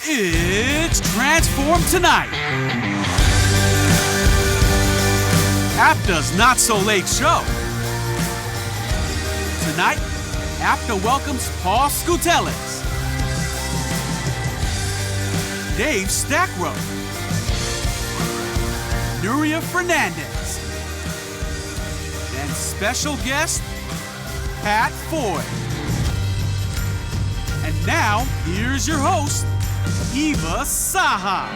It's Transform Tonight, APTA's Not So Late Show. Tonight, APTA welcomes Paul Skoutelis, Dave Stackrow, Nuria Fernandez, and special guest, Pat Foy. And now, here's your host, Eva Saha.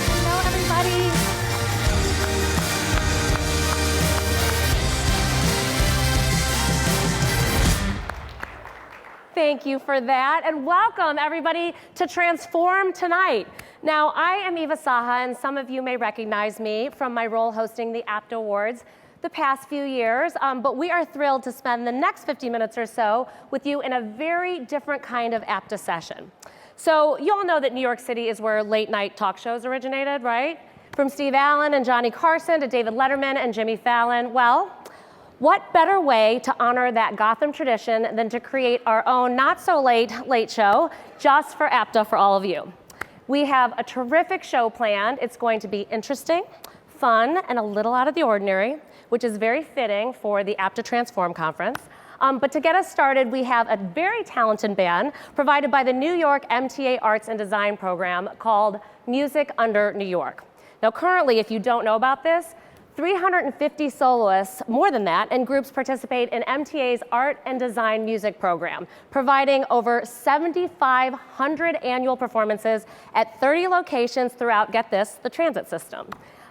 Hello, everybody. Thank you for that, and welcome everybody to Transform Tonight. Now, I am Eva Saha, and some of you may recognize me from my role hosting the APTA Awards the past few years, but we are thrilled to spend the next 50 minutes or so with you in a very different kind of APTA session. So you all know that New York City is where late night talk shows originated, right? From Steve Allen and Johnny Carson to David Letterman and Jimmy Fallon. Well, what better way to honor that Gotham tradition than to create our own not so late show just for APTA for all of you. We have a terrific show planned. It's going to be interesting, fun, and a little out of the ordinary, which is very fitting for the APTA Transform Conference. But to get us started, we have a very talented band provided by the New York MTA Arts and Design program called Music Under New York. Now currently, if you don't know about this, 350 soloists, more than that, and groups participate in MTA's Art and Design Music program, providing over 7,500 annual performances at 30 locations throughout, get this, the transit system.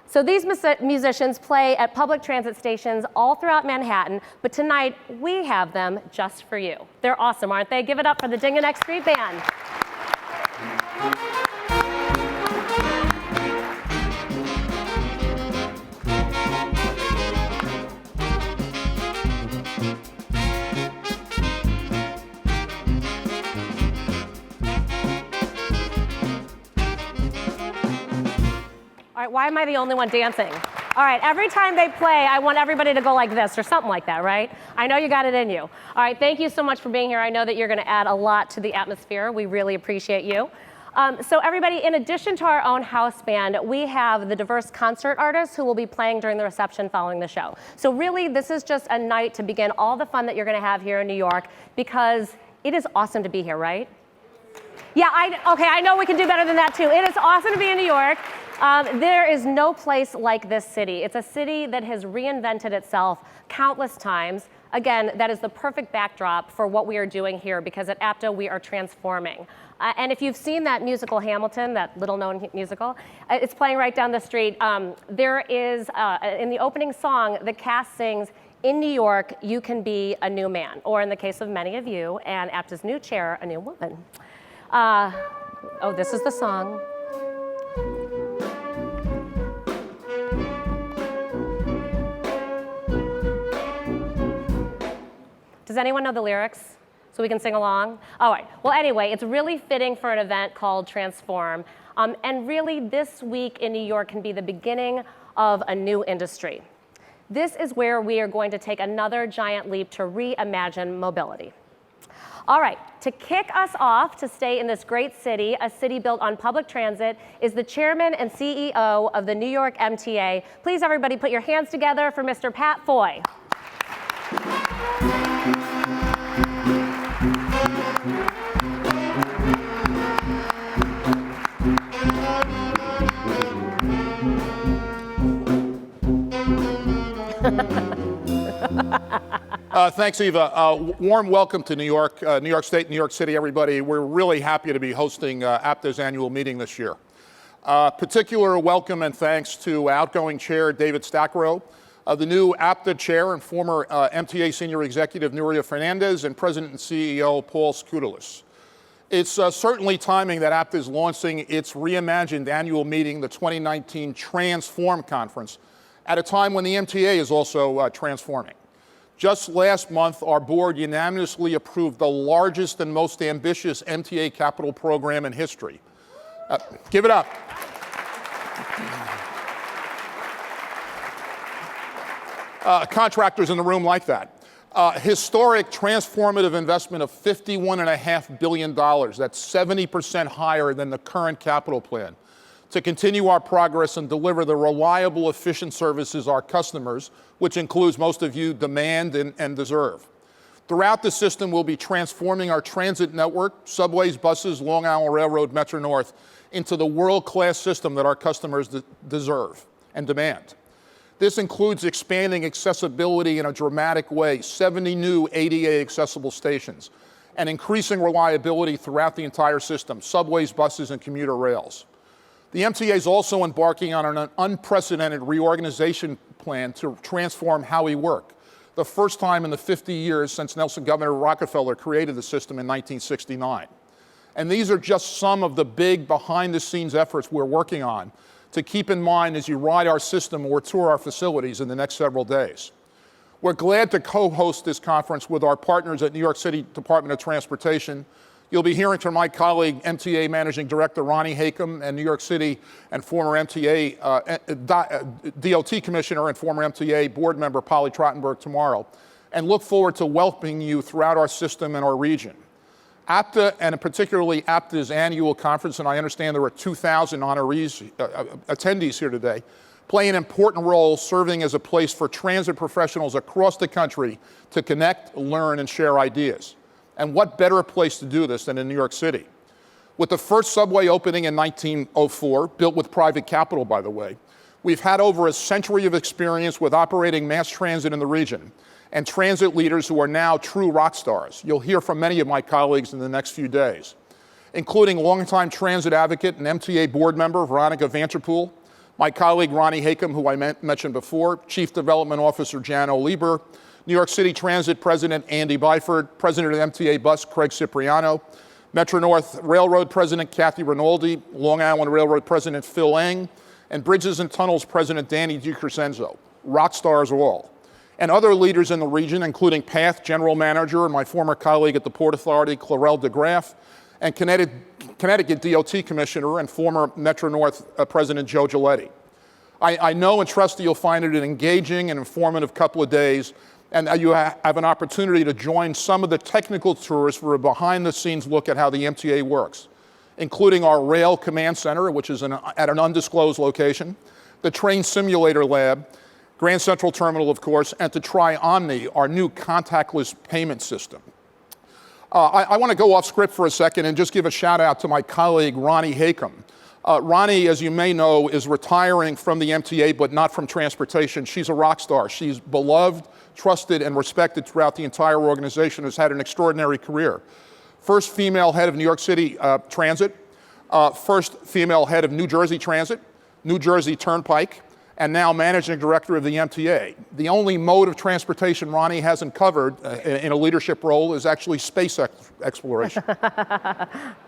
So these musicians play at public transit stations all throughout Manhattan, but tonight we have them just for you. They're awesome, aren't they? Give it up for the Dinganeck Street Band. All right, why am I the only one dancing? All right, every time they play, I want everybody to go like this or something like that, right? I know you got it in you. All right, thank you so much for being here. I know that you're gonna add a lot to the atmosphere. We really appreciate you. So everybody, in addition to our own house band, we have the diverse concert artists who will be playing during the reception following the show. So really, this is just a night to begin all the fun that you're gonna have here in New York, because it is awesome to be here, right? Yeah, I know we can do better than that too. It is awesome to be in New York. There is no place like this city. It's a city that has reinvented itself countless times. Again, that is the perfect backdrop for what we are doing here, because at APTA we are transforming. And if you've seen that musical Hamilton, that little-known musical, it's playing right down the street. There is, in the opening song, the cast sings, "In New York, you can be a new man," or in the case of many of you, and APTA's new chair, a new woman. Oh, this is the song. Does anyone know the lyrics so we can sing along? All right, well anyway, it's really fitting for an event called Transform. And really this week in New York can be the beginning of a new industry. This is where we are going to take another giant leap to reimagine mobility. All right, to kick us off, to stay in this great city, a city built on public transit, is the chairman and CEO of the New York MTA. Please everybody put your hands together for Mr. Pat Foy. Thanks, Eva. Warm welcome to New York, New York State, New York City, everybody. We're really happy to be hosting APTA's annual meeting this year. Particular welcome and thanks to outgoing chair David Stackrow, the new APTA chair and former MTA senior executive Nuria Fernandez, and president and CEO Paul Skoutelis. It's certainly timing that APTA is launching its reimagined annual meeting, the 2019 Transform Conference, at a time when the MTA is also transforming. Just last month, our board unanimously approved the largest and most ambitious MTA capital program in history. Give it up. Contractors in the room like that. Historic transformative investment of $51.5 billion. That's 70% higher than the current capital plan to continue our progress and deliver the reliable, efficient services our customers, which includes most of you, demand and deserve. Throughout the system, we'll be transforming our transit network, subways, buses, Long Island Railroad, Metro North, into the world-class system that our customers deserve and demand. This includes expanding accessibility in a dramatic way, 70 new ADA accessible stations, and increasing reliability throughout the entire system, subways, buses, and commuter rails. The MTA is also embarking on an unprecedented reorganization plan to transform how we work, the first time in the 50 years since Nelson Governor Rockefeller created the system in 1969. And these are just some of the big behind-the-scenes efforts we're working on to keep in mind as you ride our system or tour our facilities in the next several days. We're glad to co-host this conference with our partners at New York City Department of Transportation. You'll be hearing from my colleague, MTA Managing Director Ronnie Hakem, and New York City and former MTA DOT Commissioner and former MTA Board Member Polly Trottenberg tomorrow, and look forward to welcoming you throughout our system and our region. APTA, and particularly APTA's annual conference, and I understand there were 2,000 honorees, attendees here today, play an important role serving as a place for transit professionals across the country to connect, learn, and share ideas. And what better place to do this than in New York City? With the first subway opening in 1904, built with private capital, by the way, we've had over a century of experience with operating mass transit in the region and transit leaders who are now true rock stars. You'll hear from many of my colleagues in the next few days, including longtime transit advocate and MTA board member Veronica Vanterpool, my colleague Ronnie Hakem, who I mentioned before, Chief Development Officer Jan O'Lieber, New York City Transit President Andy Byford, President of MTA Bus Craig Cipriano, Metro North Railroad President Kathy Rinaldi, Long Island Railroad President Phil Eng, and Bridges and Tunnels President Danny DiCrescenzo, rock stars all. And other leaders in the region, including PATH General Manager and my former colleague at the Port Authority, Clarel DeGraff, and Connecticut DOT Commissioner and former Metro North President Joe Giletti. I know and trust that you'll find it an engaging and informative couple of days, and you have an opportunity to join some of the technical tours for a behind-the-scenes look at how the MTA works, including our Rail Command Center, which is at an undisclosed location, the Train Simulator Lab, Grand Central Terminal, of course, and to try Omni, our new contactless payment system. I want to go off script for a second and just give a shout out to my colleague, Ronnie Hakem. Ronnie, as you may know, is retiring from the MTA, but not from transportation. She's a rock star. She's beloved, trusted, and respected throughout the entire organization, has had an extraordinary career. First female head of New York City Transit, first female head of New Jersey Transit, New Jersey Turnpike, and now managing director of the MTA. The only mode of transportation Ronnie hasn't covered in a leadership role is actually space exploration.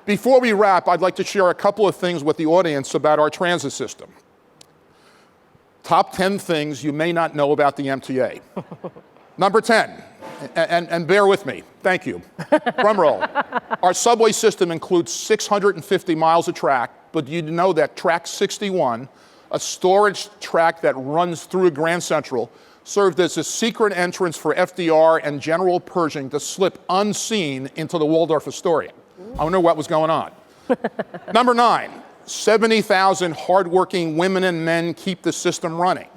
Before we wrap, I'd like to share a couple of things with the audience about our transit system. Top 10 things you may not know about the MTA. Number 10, and bear with me, thank you, drum roll. Our subway system includes 650 miles of track, but you know that track 61, a storage track that runs through Grand Central, served as a secret entrance for FDR and General Pershing to slip unseen into the Waldorf Astoria. I wonder what was going on. Number 9, 70,000 hardworking women and men keep the system running.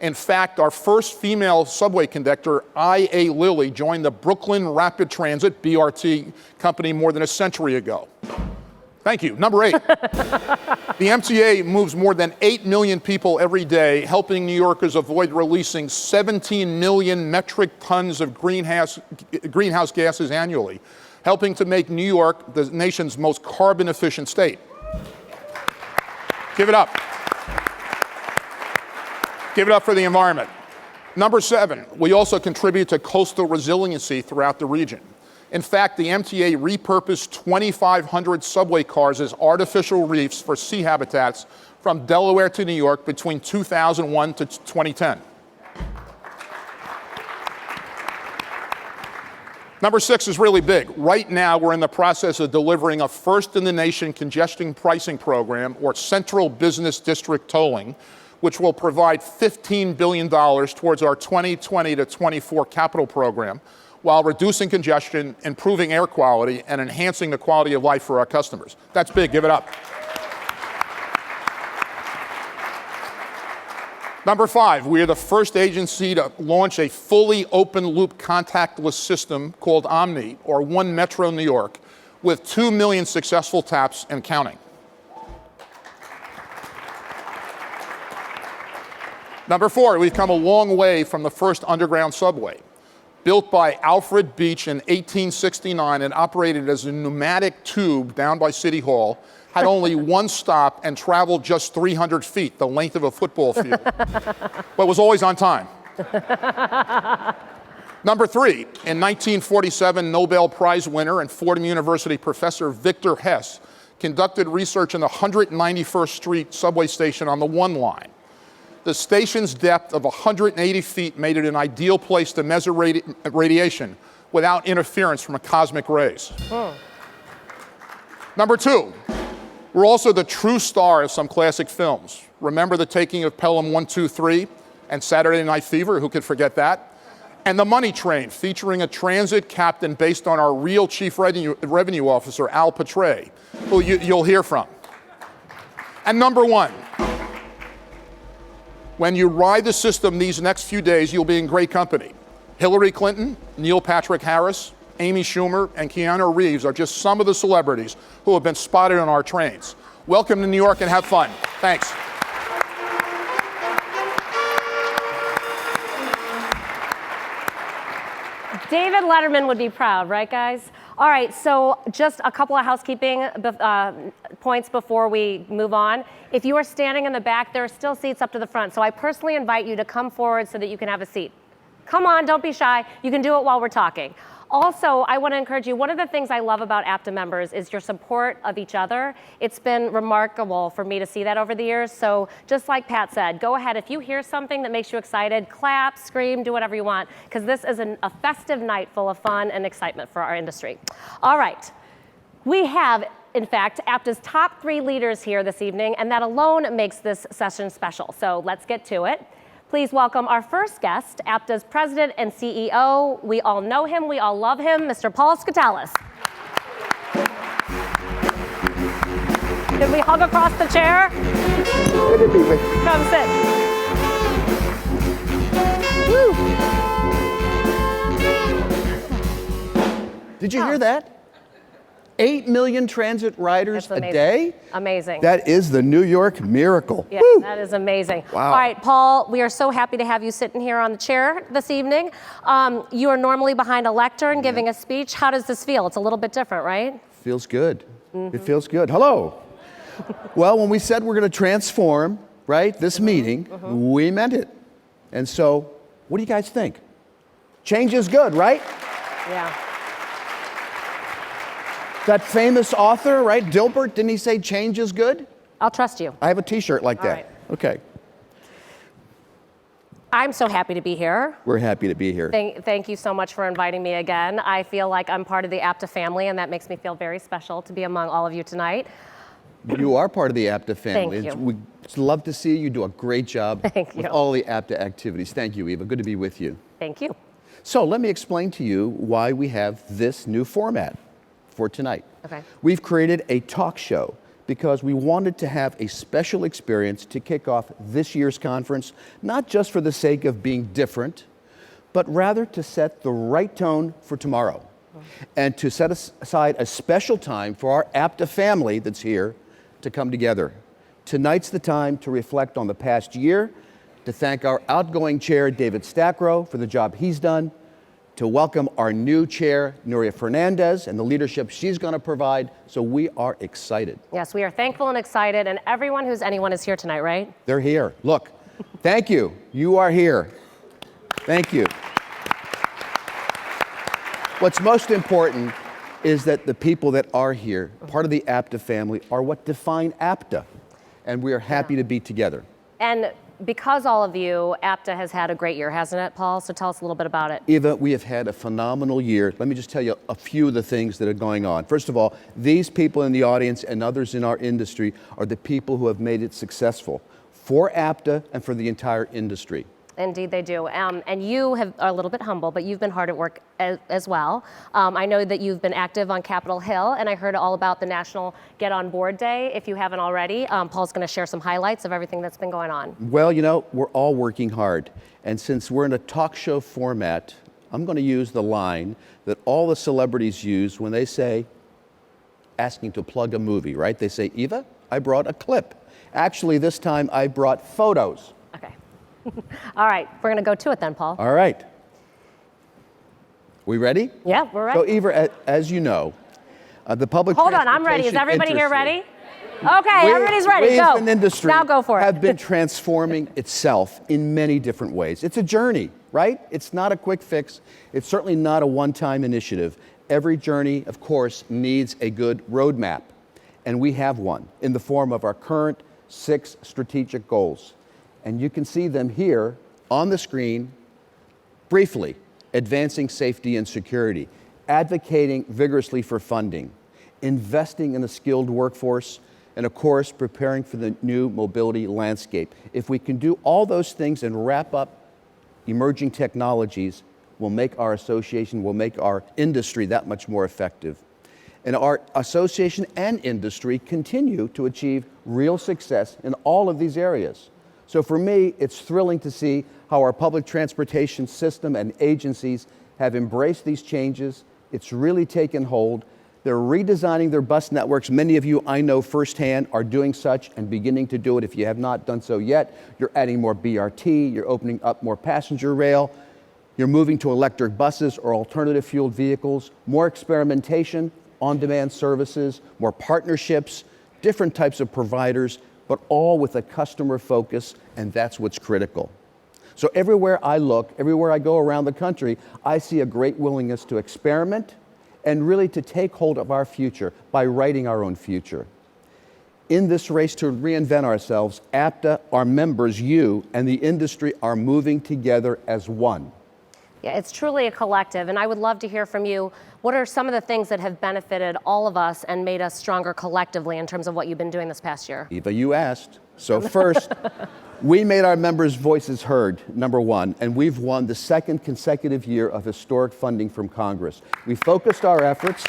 In fact, our first female subway conductor, I.A. Lilly, joined the Brooklyn Rapid Transit, BRT, company more than a century ago. Thank you. Number 8, the MTA moves more than 8 million people every day, helping New Yorkers avoid releasing 17 million metric tons of greenhouse gases annually, helping to make New York the nation's most carbon efficient state. Give it up. Give it up for the environment. Number 7, we also contribute to coastal resiliency throughout the region. In fact, the MTA repurposed 2,500 subway cars as artificial reefs for sea habitats from Delaware to New York between 2001 to 2010. Number 6 is really big. Right now, we're in the process of delivering a first-in-the-nation congestion pricing program, or central business district tolling, which will provide $15 billion towards our 2020 to 24 capital program, while reducing congestion, improving air quality, and enhancing the quality of life for our customers. That's big, give it up. Number 5, we are the first agency to launch a fully open-loop contactless system called Omni, or One Metro New York, with 2 million successful taps and counting. Number 4, we've come a long way from the first underground subway. Built by Alfred Beach in 1869 and operated as a pneumatic tube down by City Hall, had only one stop and traveled just 300 feet, the length of a football field, but was always on time. Number 3, in 1947, Nobel Prize winner and Fordham University professor Victor Hess conducted research in the 191st Street subway station on the 1 line. The station's depth of 180 feet made it an ideal place to measure radiation without interference from cosmic rays. Number 2, we're also the true star of some classic films. Remember The Taking of Pelham 1, 2, 3 and Saturday Night Fever, who could forget that? And The Money Train, featuring a transit captain based on our real chief revenue officer, Al Patray, who you'll hear from. And number 1, when you ride the system these next few days, you'll be in great company. Hillary Clinton, Neil Patrick Harris, Amy Schumer, and Keanu Reeves are just some of the celebrities who have been spotted on our trains. Welcome to New York and have fun. Thanks. David Letterman would be proud, right, guys? All right, so just a couple of housekeeping points before we move on. If you are standing in the back, there are still seats up to the front, so I personally invite you to come forward so that you can have a seat. Come on, don't be shy. You can do it while we're talking. Also, I want to encourage you, one of the things I love about APTA members is your support of each other. It's been remarkable for me to see that over the years. So just like Pat said, go ahead. If you hear something that makes you excited, clap, scream, do whatever you want, because this is a festive night full of fun and excitement for our industry. All right. We have, in fact, APTA's top 3 leaders here this evening, and that alone makes this session special. So let's get to it. Please welcome our first guest, APTA's president and CEO. We all know him, we all love him, Mr. Paul Skatalis. Can we hug across the chair? Good to be with you. Come sit. Woo. Did you hear that? 8 million transit riders a day? Amazing. That is the New York miracle. Yeah, Woo! that is amazing. Wow. All right, Paul, we are so happy to have you sitting here on the chair this evening. You are normally behind a lectern giving a speech. How does this feel? It's a little bit different, right? Feels good. It feels good. Hello. Well, when we said we're going to transform, right, this meeting, we meant it. And so, what do you guys think? Change is good, right? Yeah. That famous author, right, Dilbert, didn't he say change is good? I'll trust you. I have a t-shirt like that. right. Okay. I'm so happy to be here. We're happy to be here. Thank you so much for inviting me again. I feel like I'm part of the APTA family, and that makes me feel very special to be among all of you tonight. You are part of the APTA family. Thank you. We'd love to see you. You do a great job Thank with you. all the APTA activities. Thank you, Eva. Good to be with you. Thank you. So let me explain to you why we have this new format for tonight. Okay. We've created a talk show because we wanted to have a special experience to kick off this year's conference, not just for the sake of being different, but rather to set the right tone for tomorrow and to set aside a special time for our APTA family that's here to come together. Tonight's the time to reflect on the past year, to thank our outgoing chair, David Stackrow, for the job he's done, to welcome our new chair, Nuria Fernandez, and the leadership she's going to provide. So we are excited. Yes, we are thankful and excited, and everyone who's anyone is here tonight, right? They're here. Look, thank you. You are here. Thank you. What's most important is that the people that are here, part of the APTA family, are what define APTA. And we are happy to be together. And because all of you, APTA has had a great year, hasn't it, Paul? So tell us a little bit about it. Eva, we have had a phenomenal year. Let me just tell you a few of the things that are going on. First of all, these people in the audience and others in our industry are the people who have made it successful. for APTA and for the entire industry. Indeed, they do. And you are a little bit humble, but you've been hard at work as well. I know that you've been active on Capitol Hill, and I heard all about the National Get On Board Day. If you haven't already, Paul's going to share some highlights of everything that's been going on. Well, you know, we're all working hard. And since we're in a talk show format, I'm going to use the line that all the celebrities use when they say, asking to plug a movie, right? They say, Eva, I brought a clip. Actually, this time I brought photos. Okay. All right, we're going to go to it then, Paul. All right. We ready? Yeah, we're ready. So, Eva, as you know, the public Hold on, I'm ready. Is everybody here ready? Okay, everybody's ready. We Go. as an industry now go for it. have been transforming itself in many different ways. It's a journey, right? It's not a quick fix. It's certainly not a one-time initiative. Every journey, of course, needs a good roadmap. And we have one in the form of our current 6 strategic goals. And you can see them here on the screen briefly. Advancing safety and security, advocating vigorously for funding, investing in a skilled workforce, and of course, preparing for the new mobility landscape. If we can do all those things and wrap up emerging technologies, we'll make our association, we'll make our industry that much more effective. And our association and industry continue to achieve real success in all of these areas. So for me, it's thrilling to see how our public transportation system and agencies have embraced these changes. It's really taken hold. They're redesigning their bus networks. Many of you I know firsthand are doing such and beginning to do it. If you have not done so yet, you're adding more BRT, you're opening up more passenger rail, you're moving to electric buses or alternative fueled vehicles, more experimentation, on-demand services, more partnerships, different types of providers, but all with a customer focus, and that's what's critical. So everywhere I look, everywhere I go around the country, I see a great willingness to experiment and really to take hold of our future by writing our own future. In this race to reinvent ourselves, APTA, our members, you, and the industry are moving together as one. Yeah, it's truly a collective, and I would love to hear from you. What are some of the things that have benefited all of us and made us stronger collectively in terms of what you've been doing this past year? Eva, you asked. So first, we made our members' voices heard, number one, and we've won the 2nd consecutive year of historic funding from Congress. We focused our efforts.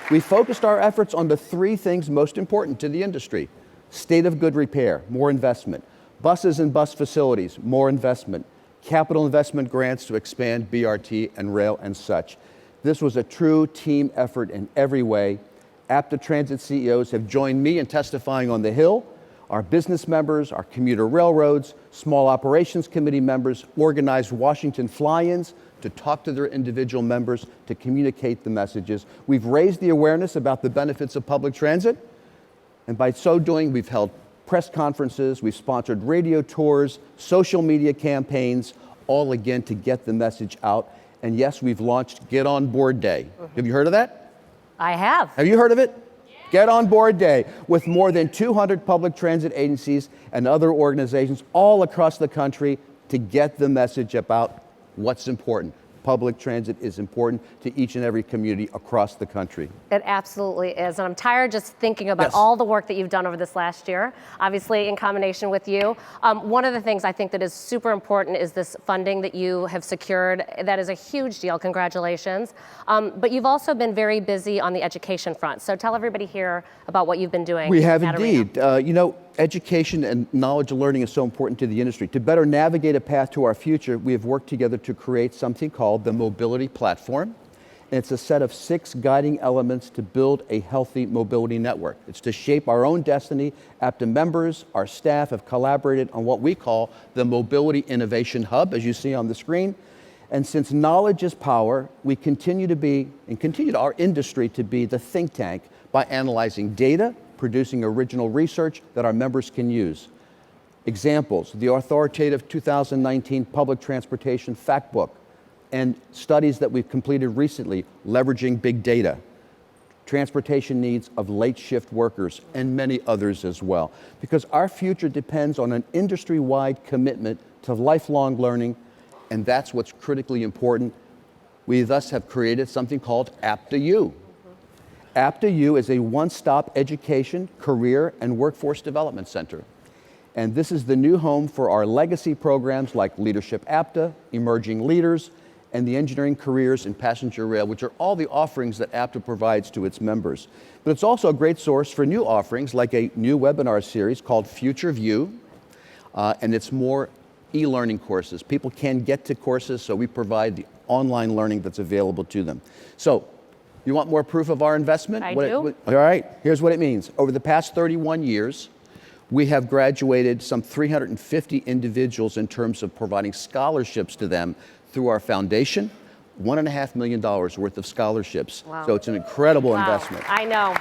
We focused our efforts on the 3 things most important to the industry: state of good repair, more investment; buses and bus facilities, more investment; capital investment grants to expand BRT and rail and such. This was a true team effort in every way. APTA Transit CEOs have joined me in testifying on the Hill. Our business members, our commuter railroads, small operations committee members organized Washington fly-ins to talk to their individual members, to communicate the messages. We've raised the awareness about the benefits of public transit, and by so doing, we've held press conferences, we've sponsored radio tours, social media campaigns, all again to get the message out. And yes, we've launched Get On Board Day. Have you heard of that? I have. Have you heard of it? Yeah. Get On Board Day, with more than 200 public transit agencies and other organizations all across the country to get the message about what's important. Public transit is important to each and every community across the country. It absolutely is. And I'm tired just thinking about Yes. all the work that you've done over this last year, obviously in combination with you. One of the things I think that is super important is this funding that you have secured. That is a huge deal. Congratulations. But you've also been very busy on the education front. So tell everybody here about what you've been doing. We have indeed. You know, education and knowledge and learning is so important to the industry. To better navigate a path to our future, we have worked together to create something called the Mobility Platform. And it's a set of 6 guiding elements to build a healthy mobility network. It's to shape our own destiny. APTA members, our staff have collaborated on what we call the Mobility Innovation Hub, as you see on the screen. And since knowledge is power, we continue our industry to be the think tank by analyzing data, producing original research that our members can use. Examples: the authoritative 2019 Public Transportation Fact Book, and studies that we've completed recently leveraging big data, transportation needs of late shift workers, and many others as well. Because our future depends on an industry-wide commitment to lifelong learning, and that's what's critically important. We thus have created something called APTA-U. APTA U is a one-stop education, career, and workforce development center. And this is the new home for our legacy programs like Leadership APTA, Emerging Leaders, and the Engineering Careers in Passenger Rail, which are all the offerings that APTA provides to its members. But it's also a great source for new offerings like a new webinar series called Future View, and it's more e-learning courses. People can get to courses, so we provide the online learning that's available to them. So, you want more proof of our investment? I do. All right, here's what it means. Over the past 31 years, we have graduated some 350 individuals in terms of providing scholarships to them through our foundation, $1.5 million worth of scholarships. Wow. So it's an incredible Wow. investment. I know.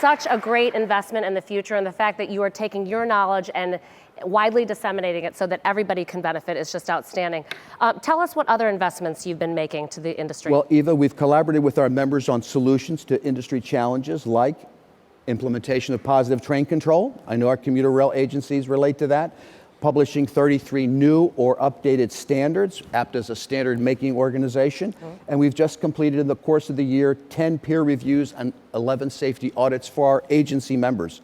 Such a great investment in the future, and the fact that you are taking your knowledge and widely disseminating it so that everybody can benefit is just outstanding. Tell us what other investments you've been making to the industry. Well, Eva, we've collaborated with our members on solutions to industry challenges like implementation of positive train control. I know our commuter rail agencies relate to that. Publishing 33 new or updated standards. APTA is a standard-making organization. And we've just completed in the course of the year 10 peer reviews and 11 safety audits for our agency members.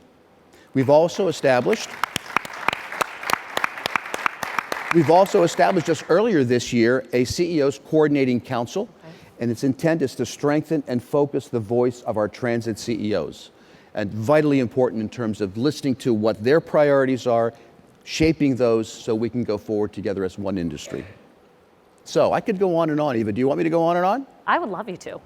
We've also established just earlier this year a CEO's Coordinating Council, and its intent is to strengthen and focus the voice of our transit CEOs. And vitally important in terms of listening to what their priorities are, shaping those so we can go forward together as one industry. So I could go on and on, Eva. Do you want me to go on and on? I would love you to.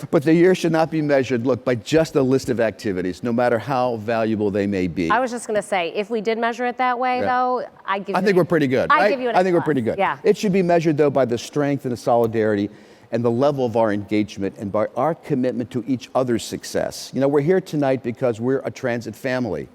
But the year should not be measured, look, by just a list of activities, no matter how valuable they may be. I was just going to say, if we did measure it that way, though, I think we're pretty good, right? I give you an I think we're applause. pretty good. Yeah. It should be measured, though, by the strength and the solidarity and the level of our engagement and by our commitment to each other's success. You know, we're here tonight because we're a transit family.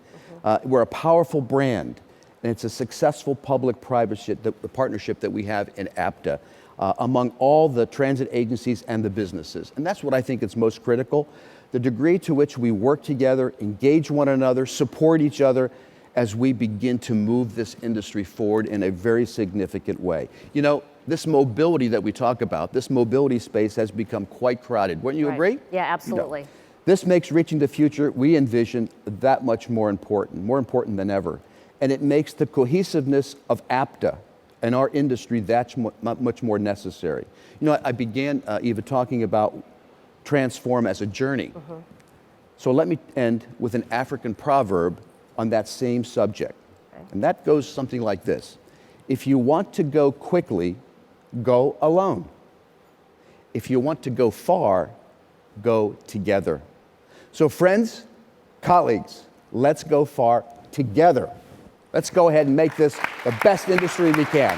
We're a powerful brand, and it's a successful public-private partnership that we have in APTA among all the transit agencies and the businesses. And that's what I think is most critical, the degree to which we work together, engage one another, support each other as we begin to move this industry forward in a very significant way. You know, this mobility that we talk about, this mobility space has become quite crowded. Wouldn't you agree? Yeah, absolutely. You know, this makes reaching the future we envision that much more important than ever. And it makes the cohesiveness of APTA and our industry that much more necessary. You know, I began, Eva, talking about transform as a journey. So let me end with an African proverb on that same subject. And that goes something like this. If you want to go quickly, go alone. If you want to go far, go together. So friends, colleagues, let's go far together. Let's go ahead and make this the best industry we can.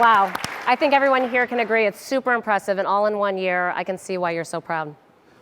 Wow. I think everyone here can agree it's super impressive, and all in 1 year, I can see why you're so proud.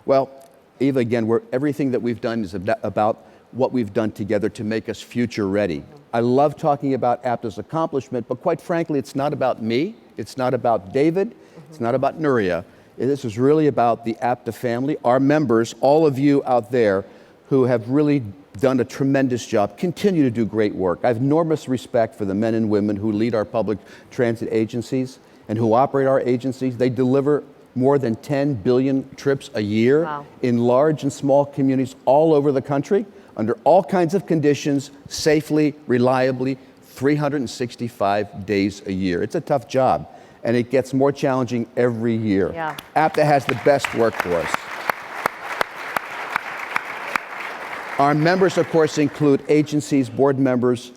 Well, Eva, again, everything that we've done is about what we've done together to make us future ready. I love talking about APTA's accomplishment, but quite frankly, it's not about me. It's not about David. It's not about Nuria. This is really about the APTA family, our members, all of you out there who have really done a tremendous job, continue to do great work. I have enormous respect for the men and women who lead our public transit agencies and who operate our agencies. They deliver more than 10 billion trips a year in large and small communities all over the country, under all kinds of conditions, safely, reliably, 365 days a year. It's a tough job, and it gets more challenging every year. Yeah. APTA has the best workforce. Our members, of course, include agencies, board members,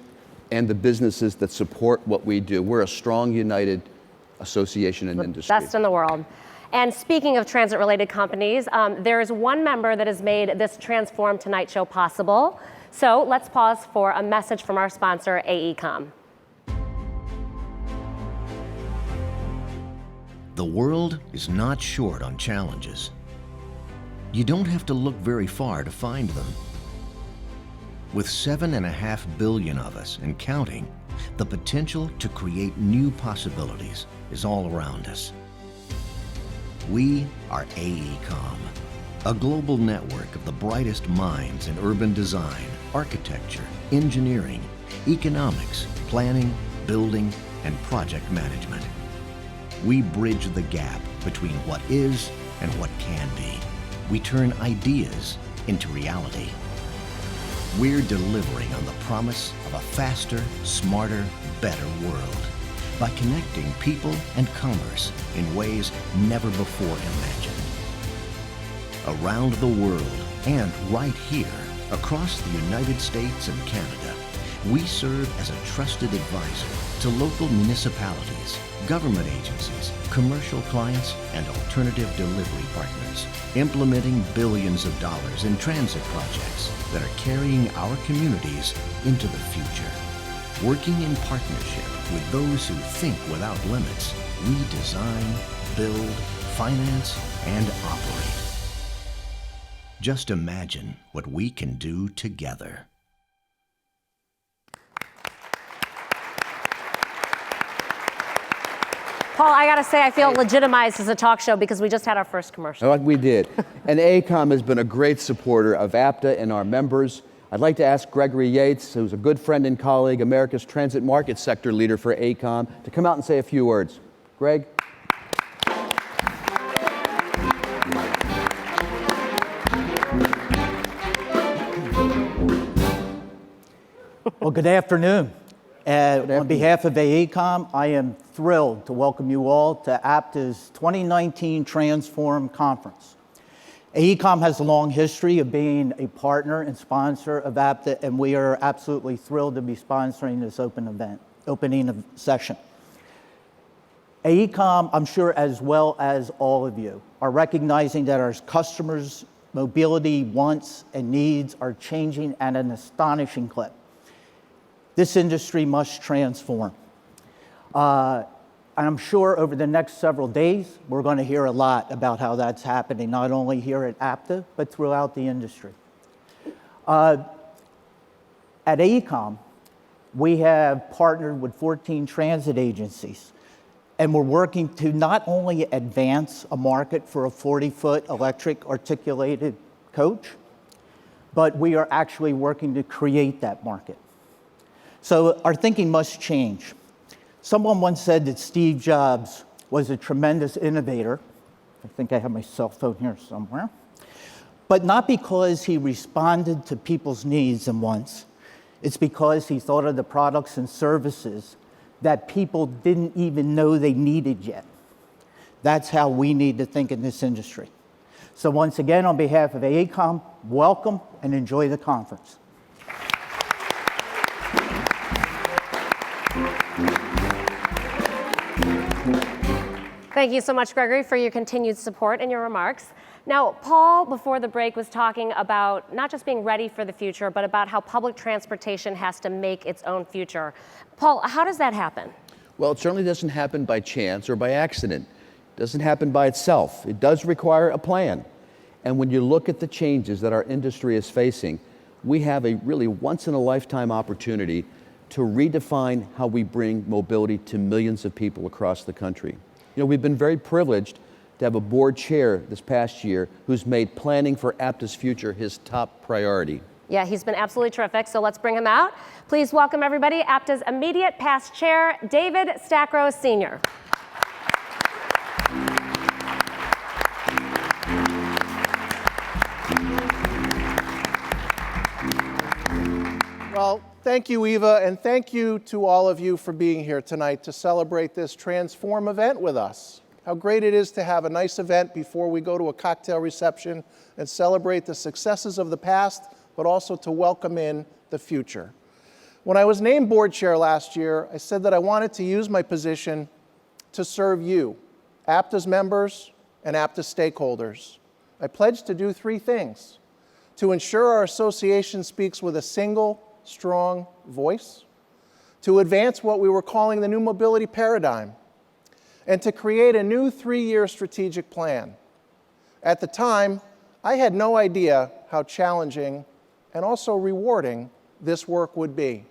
and the businesses that support what we do. We're a strong, united association and industry. Best in the world. And speaking of transit-related companies, there is one member that has made this Transform Tonight show possible. So let's pause for a message from our sponsor, AECom. The world is not short on challenges. You don't have to look very far to find them. With 7.5 billion of us and counting, the potential to create new possibilities is all around us. We are AECom, a global network of the brightest minds in urban design, architecture, engineering, economics, planning, building, and project management. We bridge the gap between what is and what can be. We turn ideas into reality. We're delivering on the promise of a faster, smarter, better world by connecting people and commerce in ways never before imagined. Around the world and right here across the United States and Canada, we serve as a trusted advisor to local municipalities, government agencies, commercial clients, and alternative delivery partners, implementing billions of dollars in transit projects that are carrying our communities into the future. Working in partnership with those who think without limits, we design, build, finance, and operate. Just imagine what we can do together. Paul, I gotta say, I feel legitimized as a talk show because we just had our first commercial. Like we did. And AECOM has been a great supporter of APTA and our members. I'd like to ask Gregory Yates, who's a good friend and colleague, America's transit market sector leader for AECOM, to come out and say a few words. Greg? Well, good afternoon. On behalf of AECOM, I am thrilled to welcome you all to APTA's 2019 Transform Conference. AECOM has a long history of being a partner and sponsor of APTA, and we are absolutely thrilled to be sponsoring this opening session. AECOM, I'm sure as well as all of you, are recognizing that our customers' mobility wants and needs are changing at an astonishing clip. This industry must transform. And I'm sure over the next several days, we're going to hear a lot about how that's happening, not only here at APTA, but throughout the industry. At AECOM, we have partnered with 14 transit agencies, and we're working to not only advance a market for a 40-foot electric articulated coach, but we are actually working to create that market. So our thinking must change. Someone once said that Steve Jobs was a tremendous innovator. I think I have my cell phone here somewhere. But not because he responded to people's needs and wants. It's because he thought of the products and services that people didn't even know they needed yet. That's how we need to think in this industry. So once again, on behalf of AECOM, welcome and enjoy the conference. Thank you so much, Gregory, for your continued support and your remarks. Now, Paul, before the break, was talking about not just being ready for the future, but about how public transportation has to make its own future. Paul, how does that happen? Well, it certainly doesn't happen by chance or by accident. It doesn't happen by itself. It does require a plan. And when you look at the changes that our industry is facing, we have a really once-in-a-lifetime opportunity to redefine how we bring mobility to millions of people across the country. You know, we've been very privileged to have a board chair this past year who's made planning for APTA's future his top priority. Yeah, he's been absolutely terrific, so let's bring him out. Please welcome everybody, APTA's immediate past chair, David Stackrow Sr. Well, thank you, Eva, and thank you to all of you for being here tonight to celebrate this Transform event with us. How great it is to have a nice event before we go to a cocktail reception and celebrate the successes of the past, but also to welcome in the future. When I was named board chair last year, I said that I wanted to use my position to serve you, APTA's members and APTA stakeholders. I pledged to do three things: to ensure our association speaks with a single, strong voice, to advance what we were calling the new mobility paradigm, and to create a new 3-year strategic plan. At the time, I had no idea how challenging and also rewarding this work would be.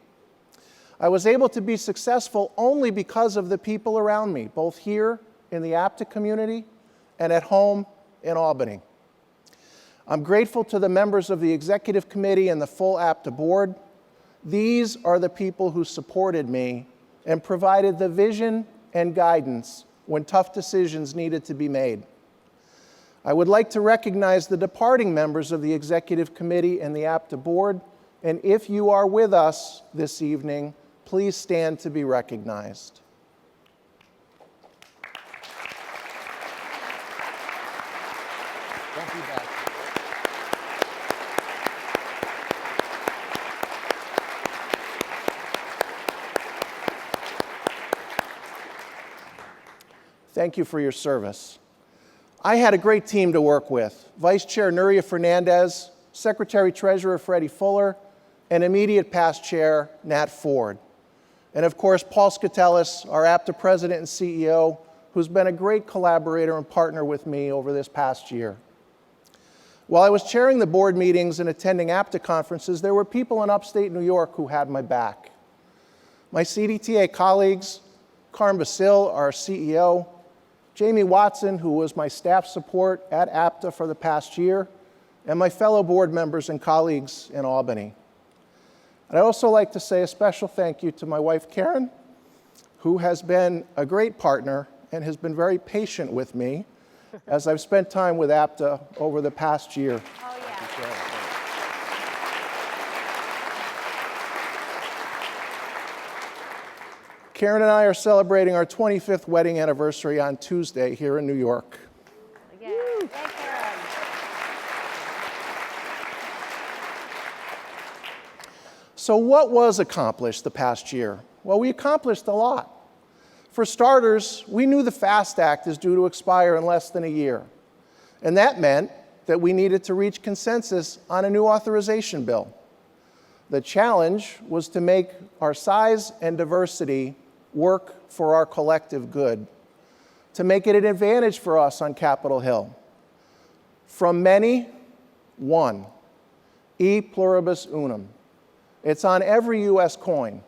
I was able to be successful only because of the people around me, both here in the APTA community and at home in Albany. I'm grateful to the members of the Executive Committee and the full APTA board, These are the people who supported me and provided the vision and guidance when tough decisions needed to be made. I would like to recognize the departing members of the Executive Committee and the APTA Board, and if you are with us this evening, please stand to be recognized. Don't be bad. Thank you for your service. I had a great team to work with. Vice Chair Nuria Fernandez, Secretary Treasurer Freddie Fuller, and immediate past chair Nat Ford. And of course, Paul Skatelis, our APTA President and CEO, who's been a great collaborator and partner with me over this past year. While I was chairing the board meetings and attending APTA conferences, there were people in upstate New York who had my back. My CDTA colleagues, Carm Basil, our CEO, Jamie Watson, who was my staff support at APTA for the past year, and my fellow board members and colleagues in Albany. I'd also like to say a special thank you to my wife, Karen, who has been a great partner and has been very patient with me as I've spent time with APTA over the past year. Oh, yeah. Karen and I are celebrating our 25th wedding anniversary on Tuesday here in New York. Yay. Thank Karen. So what was accomplished the past year? Well, we accomplished a lot. For starters, we knew the FAST Act is due to expire in less than a year. And that meant that we needed to reach consensus on a new authorization bill. The challenge was to make our size and diversity work for our collective good, to make it an advantage for us on Capitol Hill. From many, one, e pluribus unum. It's on every US coin.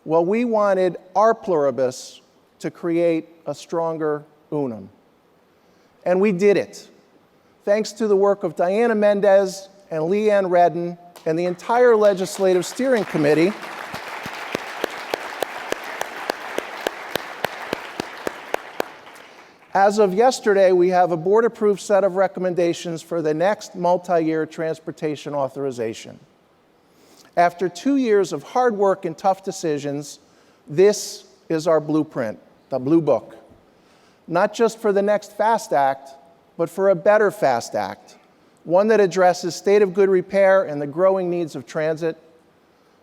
Well, we wanted our pluribus to create a stronger unum. And we did it, thanks to the work of Diana Mendez and Leanne Redden and the entire Legislative Steering Committee. As of yesterday, we have a board-approved set of recommendations for the next multi-year transportation authorization. After 2 years of hard work and tough decisions, this is our blueprint, the Blue Book. Not just for the next FAST Act, but for a better FAST Act, one that addresses state of good repair and the growing needs of transit.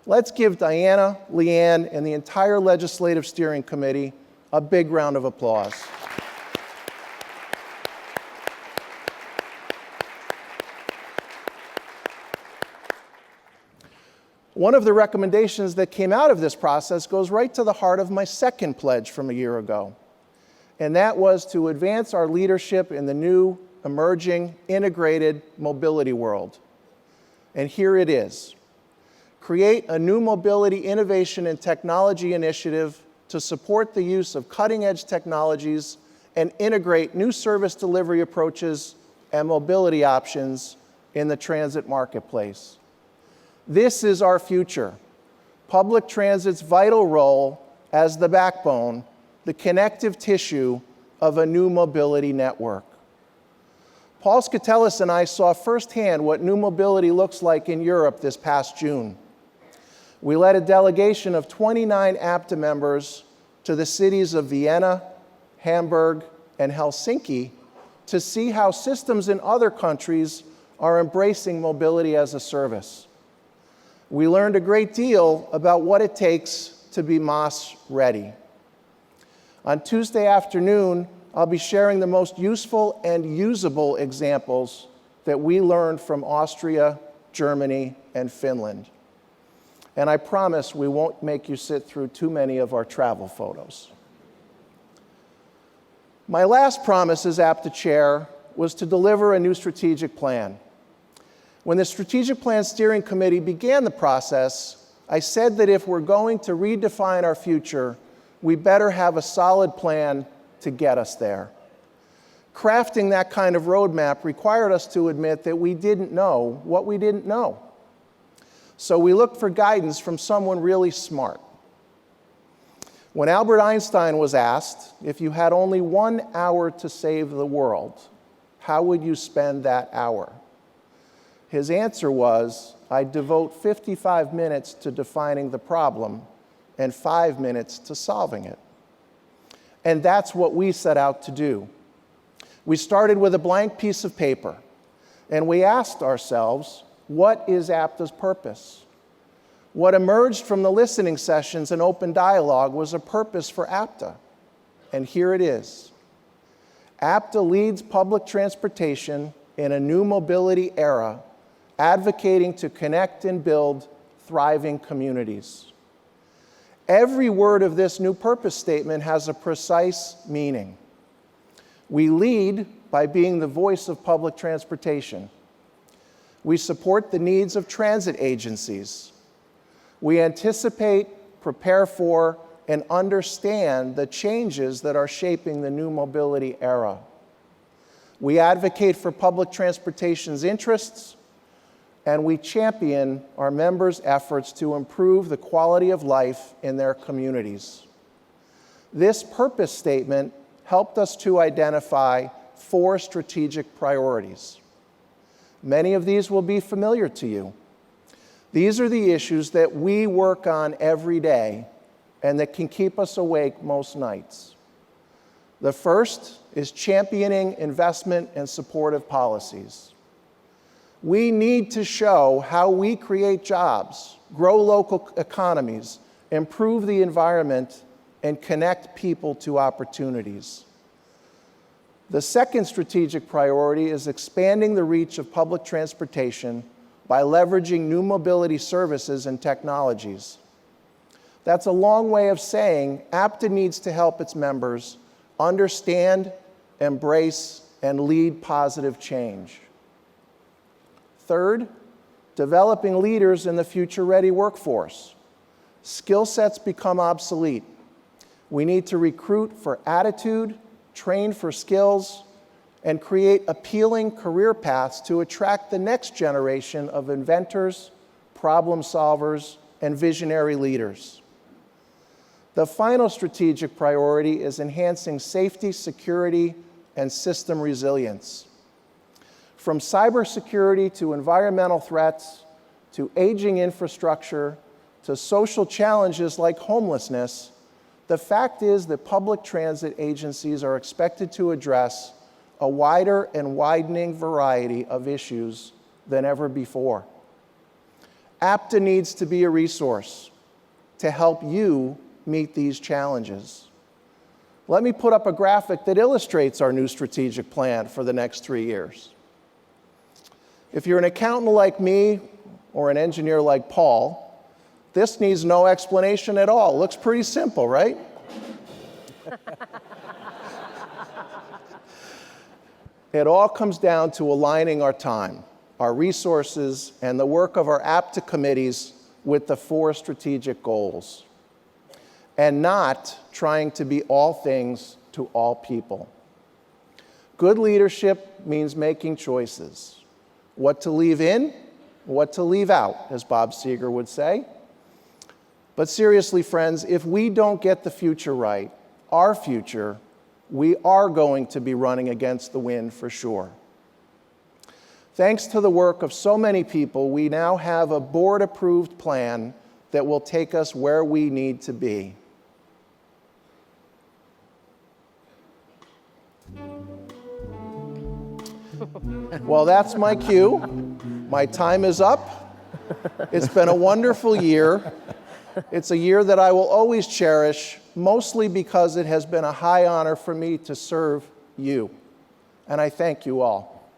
Let's give Diana, Leanne, and the entire Legislative Steering Committee a big round of applause. One of the recommendations that came out of this process goes right to the heart of my second pledge from a year ago, and that was to advance our leadership in the new, emerging, integrated mobility world. And here it is. Create a new mobility innovation and technology initiative to support the use of cutting-edge technologies and integrate new service delivery approaches and mobility options in the transit marketplace. This is our future. Public transit's vital role as the backbone, the connective tissue of a new mobility network. Paul Skatelis and I saw firsthand what new mobility looks like in Europe this past June. We led a delegation of 29 APTA members to the cities of Vienna, Hamburg, and Helsinki to see how systems in other countries are embracing mobility as a service. We learned a great deal about what it takes to be MOS ready. On Tuesday afternoon, I'll be sharing the most useful and usable examples that we learned from Austria, Germany, and Finland. And I promise we won't make you sit through too many of our travel photos. My last promise as APTA chair was to deliver a new strategic plan. When the Strategic Plan Steering Committee began the process, I said that if we're going to redefine our future, we better have a solid plan to get us there. Crafting that kind of roadmap required us to admit that we didn't know what we didn't know. So we looked for guidance from someone really smart. When Albert Einstein was asked, if you had only 1 hour to save the world, how would you spend that hour? His answer was, I'd devote 55 minutes to defining the problem and 5 minutes to solving it. And that's what we set out to do. We started with a blank piece of paper, and we asked ourselves, what is APTA's purpose? What emerged from the listening sessions and open dialogue was a purpose for APTA, and here it is. APTA leads public transportation in a new mobility era, advocating to connect and build thriving communities. Every word of this new purpose statement has a precise meaning. We lead by being the voice of public transportation. We support the needs of transit agencies. We anticipate, prepare for, and understand the changes that are shaping the new mobility era. We advocate for public transportation's interests, and we champion our members' efforts to improve the quality of life in their communities. This purpose statement helped us to identify 4 strategic priorities. Many of these will be familiar to you. These are the issues that we work on every day and that can keep us awake most nights. The first is championing investment and supportive policies. We need to show how we create jobs, grow local economies, improve the environment, and connect people to opportunities. The second strategic priority is expanding the reach of public transportation by leveraging new mobility services and technologies. That's a long way of saying APTA needs to help its members understand, embrace, and lead positive change. Third, developing leaders in the future-ready workforce. Skill sets become obsolete. We need to recruit for attitude, train for skills, and create appealing career paths to attract the next generation of inventors, problem solvers, and visionary leaders. The final strategic priority is enhancing safety, security, and system resilience. From cybersecurity to environmental threats, to aging infrastructure, to social challenges like homelessness, the fact is that public transit agencies are expected to address a wider and widening variety of issues than ever before. APTA needs to be a resource to help you meet these challenges. Let me put up a graphic that illustrates our new strategic plan for the next 3 years. If you're an accountant like me or an engineer like Paul, this needs no explanation at all. Looks pretty simple, right? It all comes down to aligning our time, our resources, and the work of our APTA committees with the 4 strategic goals, and not trying to be all things to all people. Good leadership means making choices. What to leave in, what to leave out, as Bob Seger would say. But seriously, friends, if we don't get the future right, our future, we are going to be running against the wind for sure. Thanks to the work of so many people, we now have a board-approved plan that will take us where we need to be. Well, that's my cue. My time is up. It's been a wonderful year. It's a year that I will always cherish, mostly because it has been a high honor for me to serve you. And I thank you all.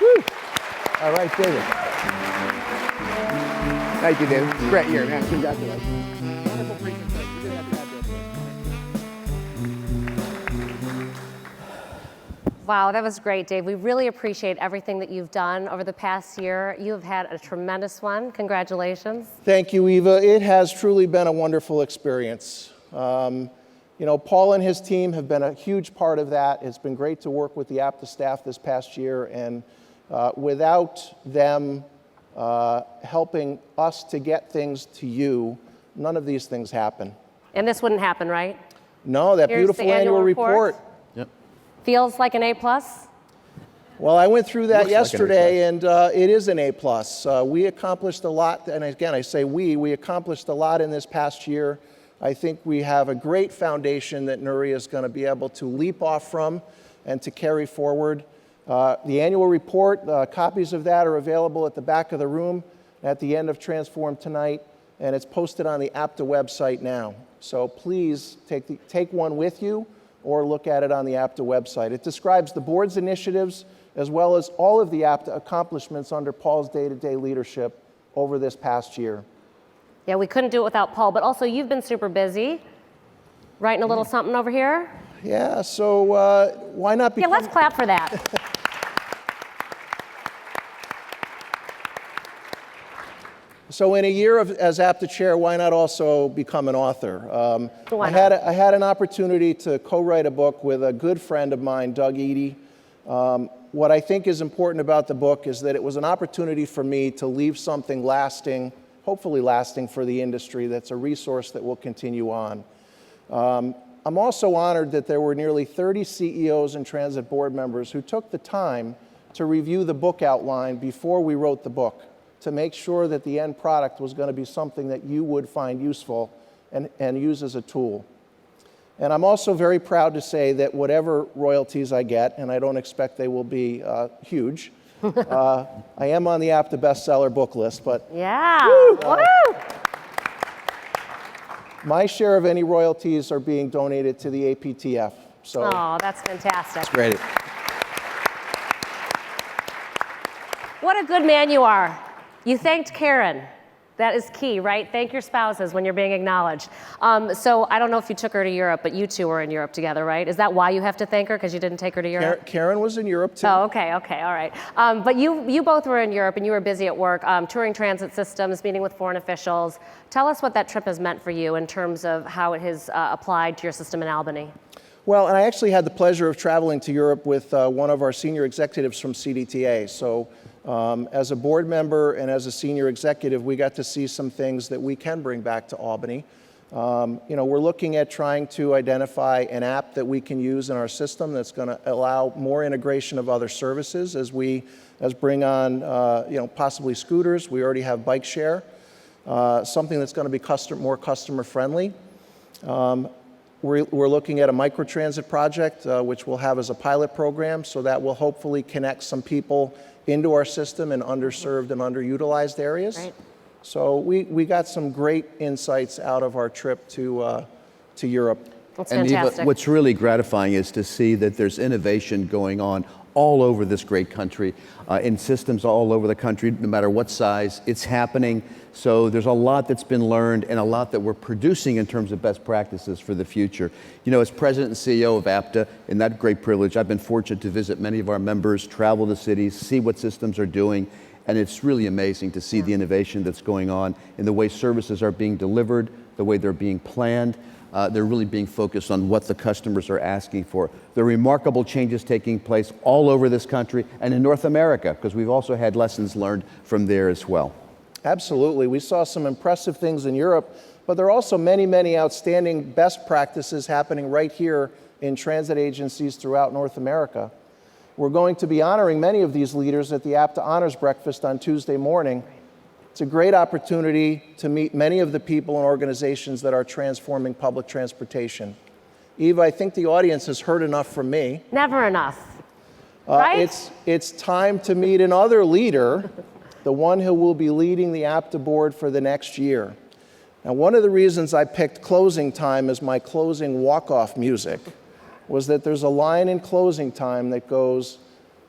Woo. All right, David. Thank you, David. Great year, man. Congratulations. Wonderful presentation. You did have to have that. Wow, that was great, Dave. We really appreciate everything that you've done over the past year. You have had a tremendous one. Congratulations. Thank you, Eva. It has truly been a wonderful experience. You know, Paul and his team have been a huge part of that. It's been great to work with the APTA staff this past year, and without them helping us to get things to you, none of these things happen. And this wouldn't happen, right? No, that Here's beautiful the annual report. Yep. Feels like an A+? Well, I went through that Looks like an yesterday, and it is an A+. We accomplished a lot, and again, I say we accomplished a lot in this past year. I think we have a great foundation that Nuria is going to be able to leap off from and to carry forward. The annual report, copies of that are available at the back of the room at the end of Transform tonight, and it's posted on the APTA website now. So please take one with you or look at it on the APTA website. It describes the board's initiatives as well as all of the APTA accomplishments under Paul's day-to-day leadership over this past year. Yeah, we couldn't do it without Paul, but also you've been super busy. Writing a little something over here? Yeah, so why not become... Yeah, let's clap for that. So in a year as APTA chair, why not also become an author? Why I not? had an opportunity to co-write a book with a good friend of mine, Doug Eady. What I think is important about the book is that it was an opportunity for me to leave something lasting, hopefully lasting for the industry, that's a resource that will continue on. I'm also honored that there were nearly 30 CEOs and transit board members who took the time to review the book outline before we wrote the book, to make sure that the end product was going to be something that you would find useful and use as a tool. And I'm also very proud to say that whatever royalties I get, and I don't expect they will be huge, I am on the APTA bestseller book list, but Yeah. Woo! my share of any royalties are being donated to the APTF. So Oh, that's fantastic. Great. What a good man you are. You thanked Karen. That is key, right? Thank your spouses when you're being acknowledged. So I don't know if you took her to Europe, but you two were in Europe together, right? Is that why you have to thank her, because you didn't take her to Europe? Karen was in Europe too. Oh, okay, all right. But you both were in Europe and you were busy at work, touring transit systems, meeting with foreign officials. Tell us what that trip has meant for you in terms of how it has applied to your system in Albany. Well, and I actually had the pleasure of traveling to Europe with one of our senior executives from CDTA. So as a board member and as a senior executive, we got to see some things that we can bring back to Albany. We're looking at trying to identify an app that we can use in our system that's going to allow more integration of other services as bring on, possibly scooters. We already have bike share, something that's going to be more customer friendly. We're looking at a microtransit project, which we'll have as a pilot program, so that will hopefully connect some people into our system in underserved and underutilized areas. Right. So we got some great insights out of our trip to Europe. That's And fantastic. Eva, what's really gratifying is to see that there's innovation going on all over this great country, in systems all over the country, no matter what size, it's happening. So there's a lot that's been learned and a lot that we're producing in terms of best practices for the future. You know, as president and CEO of APTA, and that great privilege, I've been fortunate to visit many of our members, travel to cities, see what systems are doing, and it's really amazing to see the innovation that's going on in the way services are being delivered, the way they're being planned. They're really being focused on what the customers are asking for. There are remarkable changes taking place all over this country and in North America, because we've also had lessons learned from there as well. Absolutely. We saw some impressive things in Europe, but there are also many, many outstanding best practices happening right here in transit agencies throughout North America. We're going to be honoring many of these leaders at the APTA Honors Breakfast on Tuesday morning. It's a great opportunity to meet many of the people and organizations that are transforming public transportation. Eva, I think the audience has heard enough from me. Never enough, right? It's time to meet another leader, the one who will be leading the APTA board for the next year. Now, one of the reasons I picked Closing Time as my closing walk-off music was that there's a line in Closing Time that goes,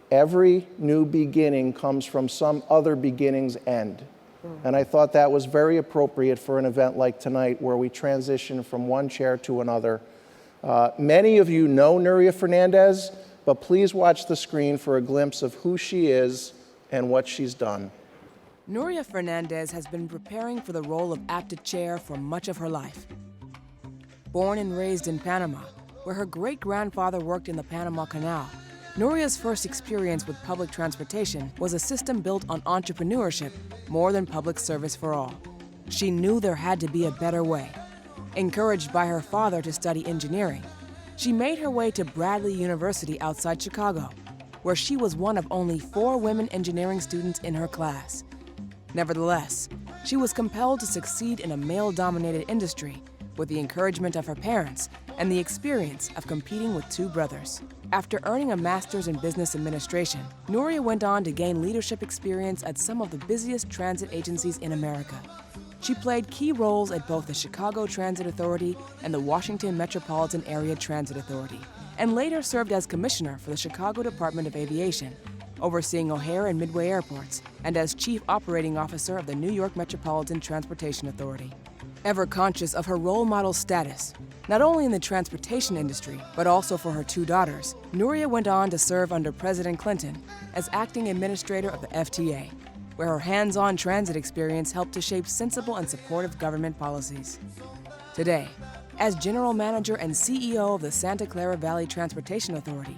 "Every new beginning comes from some other beginning's end." And I thought that was very appropriate for an event like tonight, where we transition from one chair to another. Many of you know Nuria Fernandez, but please watch the screen for a glimpse of who she is and what she's done. Nuria Fernandez has been preparing for the role of APTA chair for much of her life. Born and raised in Panama, where her great-grandfather worked in the Panama Canal, Nuria's first experience with public transportation was a system built on entrepreneurship more than public service for all. She knew there had to be a better way. Encouraged by her father to study engineering, she made her way to Bradley University outside Chicago, where she was one of only 4 women engineering students in her class. Nevertheless, she was compelled to succeed in a male-dominated industry with the encouragement of her parents and the experience of competing with 2 brothers. After earning a master's in business administration, Nuria went on to gain leadership experience at some of the busiest transit agencies in America. She played key roles at both the Chicago Transit Authority and the Washington Metropolitan Area Transit Authority, and later served as commissioner for the Chicago Department of Aviation, overseeing O'Hare and Midway airports, and as chief operating officer of the New York Metropolitan Transportation Authority. Ever conscious of her role model status, not only in the transportation industry, but also for her 2 daughters, Nuria went on to serve under President Clinton as acting administrator of the FTA, where her hands-on transit experience helped to shape sensible and supportive government policies. Today, as general manager and CEO of the Santa Clara Valley Transportation Authority,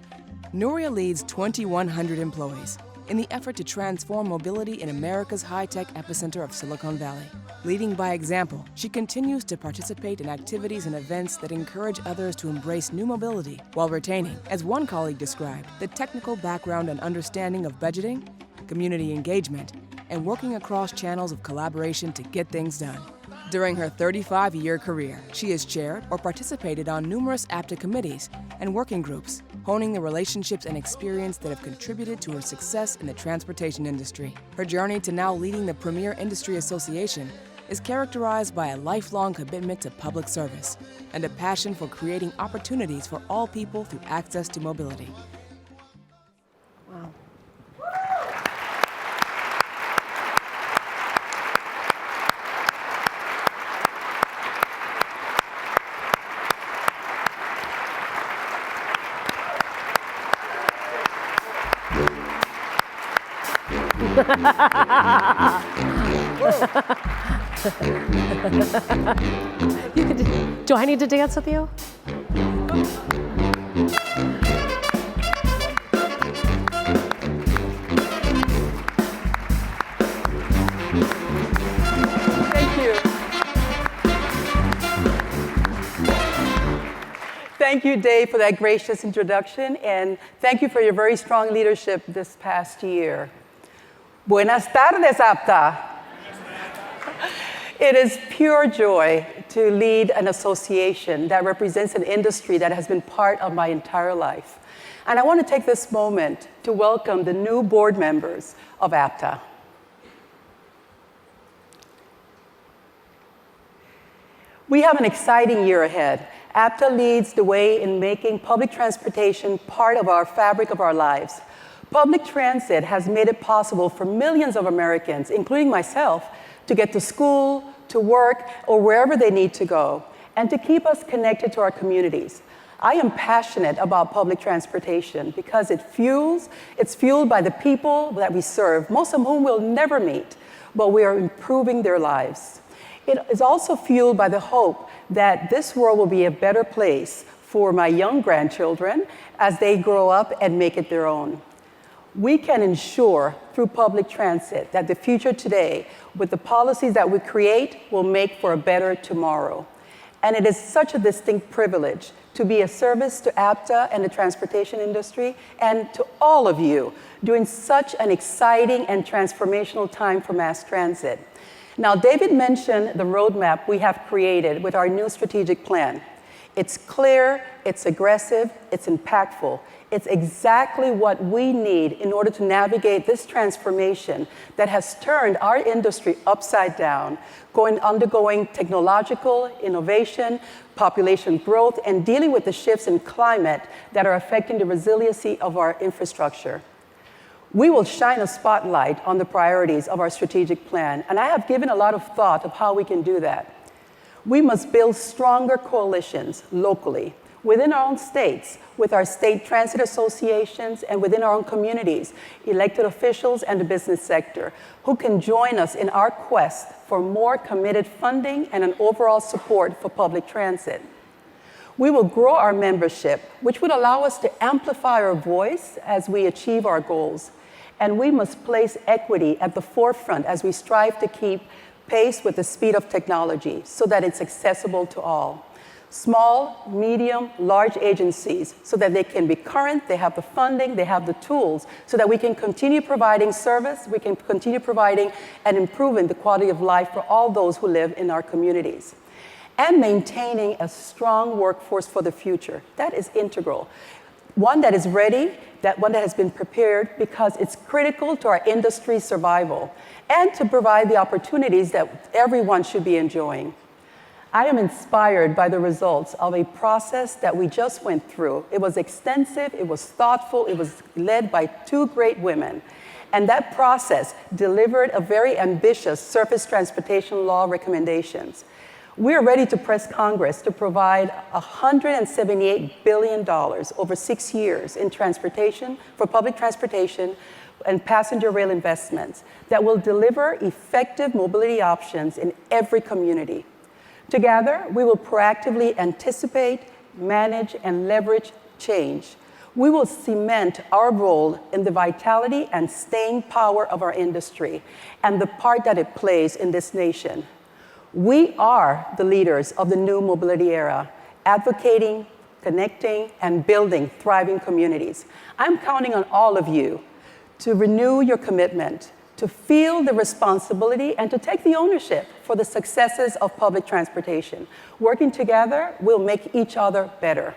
Nuria leads 2,100 employees in the effort to transform mobility in America's high-tech epicenter of Silicon Valley. Leading by example, she continues to participate in activities and events that encourage others to embrace new mobility while retaining, as one colleague described, the technical background and understanding of budgeting, community engagement, and working across channels of collaboration to get things done. During her 35-year career, she has chaired or participated on numerous APTA committees and working groups, honing the relationships and experience that have contributed to her success in the transportation industry. Her journey to now leading the premier industry association is characterized by a lifelong commitment to public service and a passion for creating opportunities for all people through access to mobility. Wow. Do I need to dance with you? Thank you. Thank you, Dave, for that gracious introduction, and thank you for your very strong leadership this past year. Buenas tardes, APTA. It is pure joy to lead an association that represents an industry that has been part of my entire life. And I want to take this moment to welcome the new board members of APTA. We have an exciting year ahead. APTA leads the way in making public transportation part of our fabric of our lives. Public transit has made it possible for millions of Americans, including myself, to get to school, to work, or wherever they need to go, and to keep us connected to our communities. I am passionate about public transportation because it's fueled by the people that we serve, most of whom we'll never meet, but we are improving their lives. It is also fueled by the hope that this world will be a better place for my young grandchildren as they grow up and make it their own. We can ensure through public transit that the future today, with the policies that we create, will make for a better tomorrow. And it is such a distinct privilege to be a service to APTA and the transportation industry, and to all of you during such an exciting and transformational time for mass transit. Now, David mentioned the roadmap we have created with our new strategic plan. It's clear, it's aggressive, it's impactful. It's exactly what we need in order to navigate this transformation that has turned our industry upside down, undergoing technological innovation, population growth, and dealing with the shifts in climate that are affecting the resiliency of our infrastructure. We will shine a spotlight on the priorities of our strategic plan, and I have given a lot of thought of how we can do that. We must build stronger coalitions locally, within our own states, with our state transit associations, and within our own communities, elected officials and the business sector, who can join us in our quest for more committed funding and an overall support for public transit. We will grow our membership, which would allow us to amplify our voice as we achieve our goals. And we must place equity at the forefront as we strive to keep pace with the speed of technology so that it's accessible to all. Small, medium, large agencies so that they can be current, they have the funding, they have the tools so that we can continue providing service, we can continue providing and improving the quality of life for all those who live in our communities. And maintaining a strong workforce for the future. That is integral. One that is ready, one that has been prepared because it's critical to our industry's survival and to provide the opportunities that everyone should be enjoying. I am inspired by the results of a process that we just went through. It was extensive, it was thoughtful, it was led by two great women. And that process delivered a very ambitious surface transportation law recommendations. We are ready to press Congress to provide $178 billion over 6 years in transportation, for public transportation and passenger rail investments that will deliver effective mobility options in every community. Together, we will proactively anticipate, manage, and leverage change. We will cement our role in the vitality and staying power of our industry and the part that it plays in this nation. We are the leaders of the new mobility era, advocating, connecting, and building thriving communities. I'm counting on all of you to renew your commitment, to feel the responsibility, and to take the ownership for the successes of public transportation. Working together, we'll make each other better.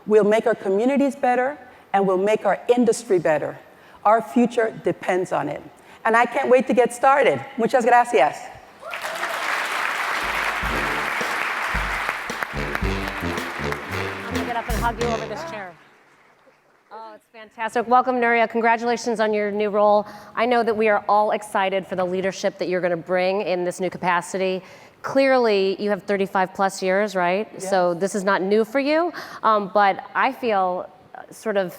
We'll make our communities better, and we'll make our industry better. Our future depends on it. And I can't wait to get started. Muchas gracias. I'm gonna get up and hug you over this chair. Oh, it's fantastic. Welcome, Nuria. Congratulations on your new role. I know that we are all excited for the leadership that you're going to bring in this new capacity. Clearly, you have 35 plus years, right? Yes. So this is not new for you, but I feel sort of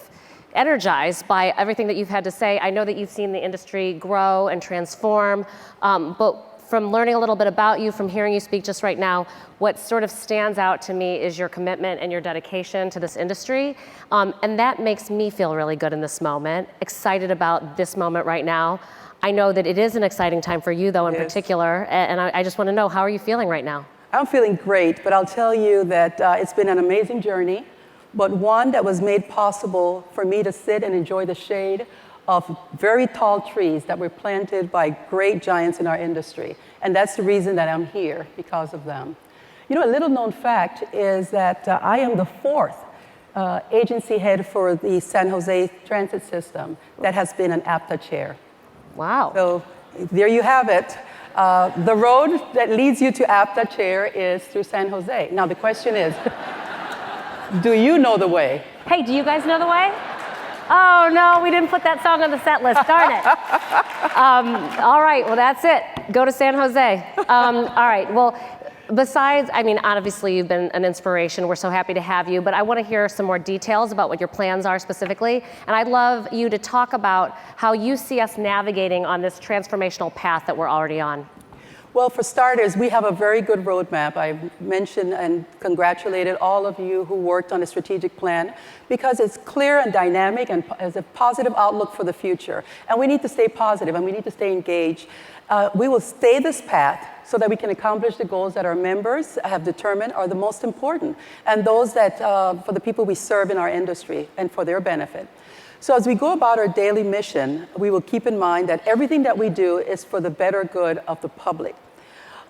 energized by everything that you've had to say. I know that you've seen the industry grow and transform, but from learning a little bit about you, from hearing you speak just right now, what sort of stands out to me is your commitment and your dedication to this industry. And that makes me feel really good in this moment, excited about this moment right now. I know that it is an exciting time for you, though, in particular, and I just want to know, how are you feeling right now? I'm feeling great, but I'll tell you that it's been an amazing journey, but one that was made possible for me to sit and enjoy the shade of very tall trees that were planted by great giants in our industry. And that's the reason that I'm here, because of them. You know, a little known fact is that I am the fourth agency head for the San Jose transit system that has been an APTA chair. Wow. So there you have it. The road that leads you to APTA chair is through San Jose. Now the question is, do you know the way? Hey, do you guys know the way? Oh, no, we didn't put that song on the set list, darn it. All right, well, that's it. Go to San Jose. All right, well, besides, I mean, obviously you've been an inspiration. We're so happy to have you, but I want to hear some more details about what your plans are specifically. And I'd love you to talk about how you see us navigating on this transformational path that we're already on. Well, for starters, we have a very good roadmap. I mentioned and congratulated all of you who worked on the strategic plan because it's clear and dynamic and has a positive outlook for the future. And we need to stay positive and we need to stay engaged. We will stay this path so that we can accomplish the goals that our members have determined are the most important and those that for the people we serve in our industry and for their benefit. So as we go about our daily mission, we will keep in mind that everything that we do is for the better good of the public.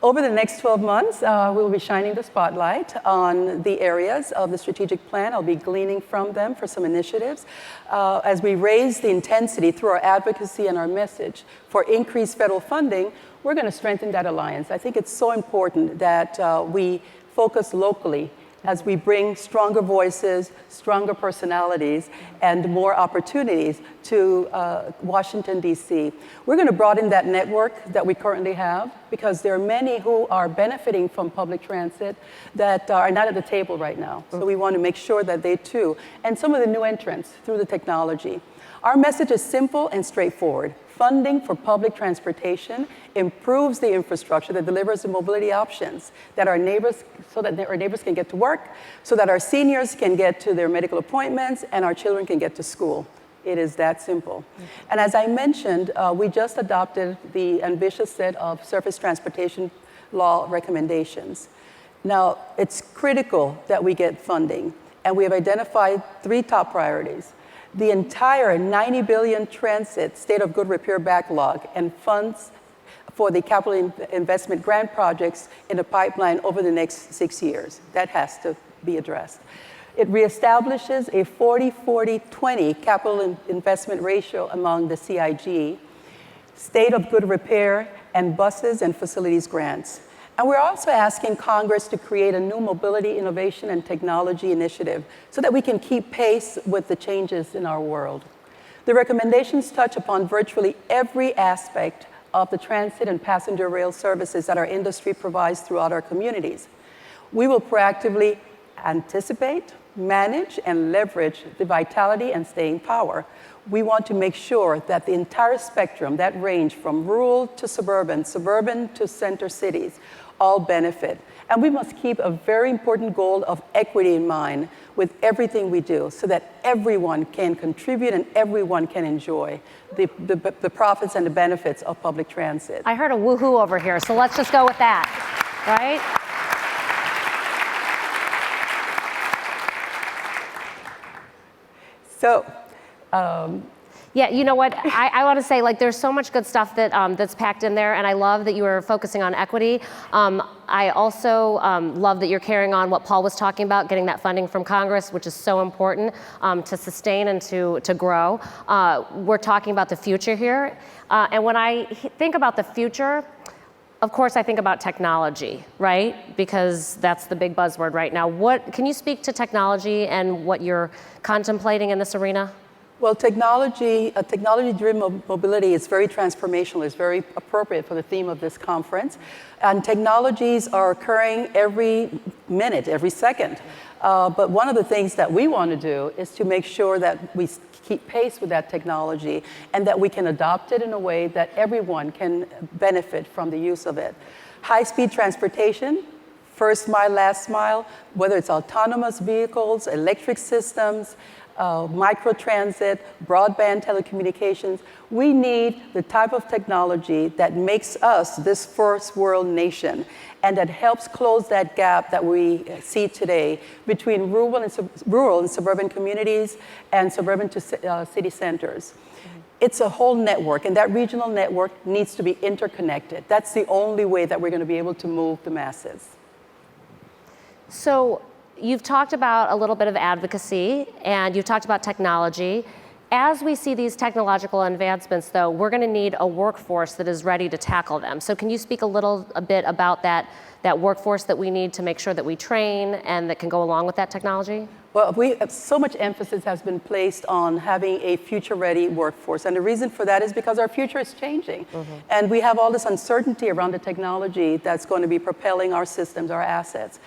Over the next 12 months, we will be shining the spotlight on the areas of the strategic plan. I'll be gleaning from them for some initiatives. As we raise the intensity through our advocacy and our message for increased federal funding, we're going to strengthen that alliance. I think it's so important that we focus locally as we bring stronger voices, stronger personalities, and more opportunities to Washington, D.C. We're going to broaden that network that we currently have because there are many who are benefiting from public transit that are not at the table right now. So we want to make sure that they too, and some of the new entrants through the technology. Our message is simple and straightforward. Funding for public transportation improves the infrastructure that delivers the mobility options that our neighbors, so that our neighbors can get to work, so that our seniors can get to their medical appointments, and our children can get to school. It is that simple. And as I mentioned, we just adopted the ambitious set of surface transportation law recommendations. Now, it's critical that we get funding, and we have identified 3 top priorities. The entire $90 billion transit state of good repair backlog and funds for the capital investment grant projects in the pipeline over the next 6 years. That has to be addressed. It reestablishes a 40-40-20 capital investment ratio among the CIG, state of good repair, and buses and facilities grants. And we're also asking Congress to create a new mobility, innovation, and technology initiative so that we can keep pace with the changes in our world. The recommendations touch upon virtually every aspect of the transit and passenger rail services that our industry provides throughout our communities. We will proactively anticipate, manage, and leverage the vitality and staying power. We want to make sure that the entire spectrum, that range from rural to suburban, suburban to center cities, all benefit. And we must keep a very important goal of equity in mind with everything we do so that everyone can contribute and everyone can enjoy the profits and the benefits of public transit. I heard a woohoo over here, so let's just go with that, right? So, yeah, you know what? I want to say, like, there's so much good stuff that that's packed in there, and I love that you are focusing on equity. I also love that you're carrying on what Paul was talking about, getting that funding from Congress, which is so important to sustain and to grow. We're talking about the future here, and when I think about the future, of course, I think about technology, right? Because that's the big buzzword right now. Can you speak to technology and what you're contemplating in this arena? Well, technology-driven mobility is very transformational. It's very appropriate for the theme of this conference. And technologies are occurring every minute, every second. But one of the things that we want to do is to make sure that we keep pace with that technology and that we can adopt it in a way that everyone can benefit from the use of it. High-speed transportation, first mile, last mile, whether it's autonomous vehicles, electric systems, microtransit, broadband telecommunications. We need the type of technology that makes us this first world nation and that helps close that gap that we see today between rural and suburban communities and suburban to city centers. It's a whole network, and that regional network needs to be interconnected. That's the only way that we're going to be able to move the masses. So, you've talked about a little bit of advocacy, and you've talked about technology. As we see these technological advancements, though, we're going to need a workforce that is ready to tackle them. So can you speak a bit about that workforce that we need to make sure that we train and that can go along with that technology? Well, so much emphasis has been placed on having a future-ready workforce, and the reason for that is because our future is changing, and we have all this uncertainty around the technology that's going to be propelling our systems, our assets.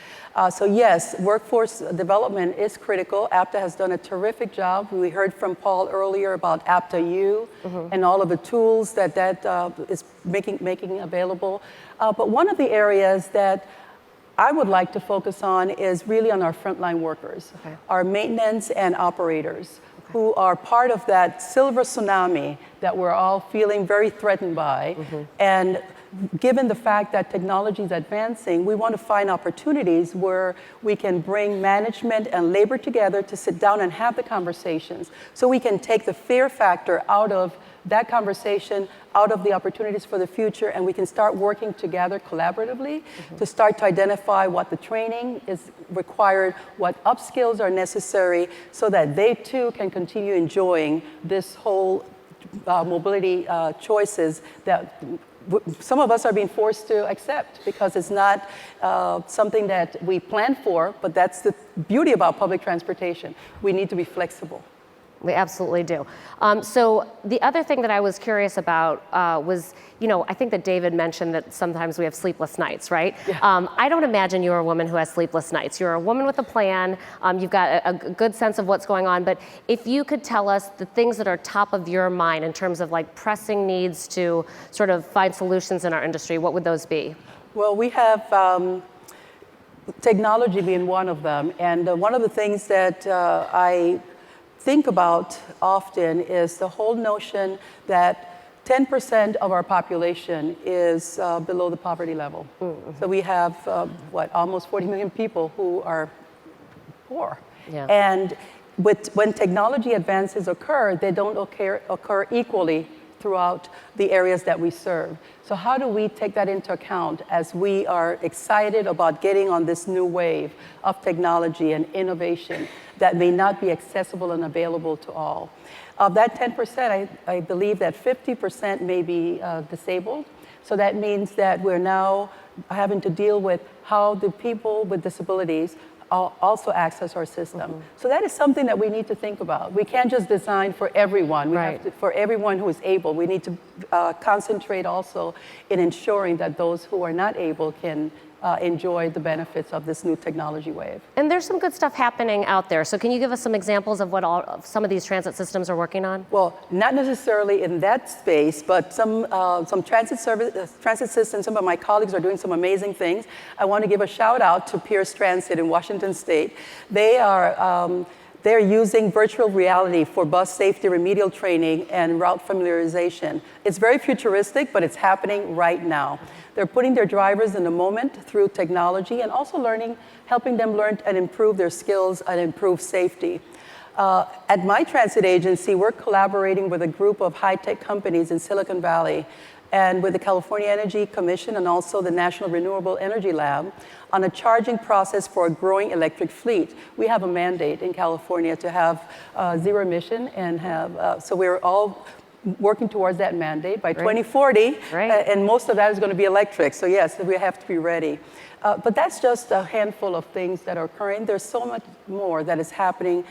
So yes, workforce development is critical. APTA has done a terrific job. We heard from Paul earlier about APTA U and all of the tools that is making available. But one of the areas that I would like to focus on is really on our frontline workers, our maintenance and operators, who are part of that silver tsunami that we're all feeling very threatened by. And given the fact that technology is advancing, we want to find opportunities where we can bring management and labor together to sit down and have the conversations so we can take the fear factor out of that conversation, out of the opportunities for the future, and we can start working together collaboratively to start to identify what the training is required, what upskills are necessary, so that they too can continue enjoying this whole mobility choices that some of us are being forced to accept because it's not something that we planned for, but that's the beauty about public transportation. We need to be flexible. We absolutely do. So the other thing that I was curious about was, I think that David mentioned that sometimes we have sleepless nights, right? Yeah. I don't imagine you're a woman who has sleepless nights. You're a woman with a plan. You've got a good sense of what's going on. But if you could tell us the things that are top of your mind in terms of like pressing needs to sort of find solutions in our industry, what would those be? Well, we have technology being one of them. And one of the things that I think about often is the whole notion that 10% of our population is below the poverty level. Mm-hmm. So we have, almost 40 million people who are poor. Yeah. And when technology advances occur, they don't occur equally throughout the areas that we serve. So how do we take that into account as we are excited about getting on this new wave of technology and innovation that may not be accessible and available to all? Of that 10%, I believe that 50% may be disabled. So that means that we're now having to deal with how the people with disabilities also access our system. Mm-hmm. So that is something that we need to think about. We can't just design for everyone. We have to, for everyone who is able, we need to concentrate also in ensuring that those who are not able can enjoy the benefits of this new technology wave. And there's some good stuff happening out there. So can you give us some examples of what some of these transit systems are working on? Well, not necessarily in that space, but some transit systems, some of my colleagues are doing some amazing things. I want to give a shout out to Pierce Transit in Washington State. They're using virtual reality for bus safety remedial training and route familiarization. It's very futuristic, but it's happening right now. They're putting their drivers in the moment through technology and also helping them learn and improve their skills and improve safety. At my transit agency, we're collaborating with a group of high-tech companies in Silicon Valley and with the California Energy Commission and also the National Renewable Energy Lab on a charging process for a growing electric fleet. We have a mandate in California to have zero emission and so we're all working towards that mandate by 2040, and most of that is going to be electric. So yes, we have to be ready. But that's just a handful of things that are occurring. There's so much more that is happening.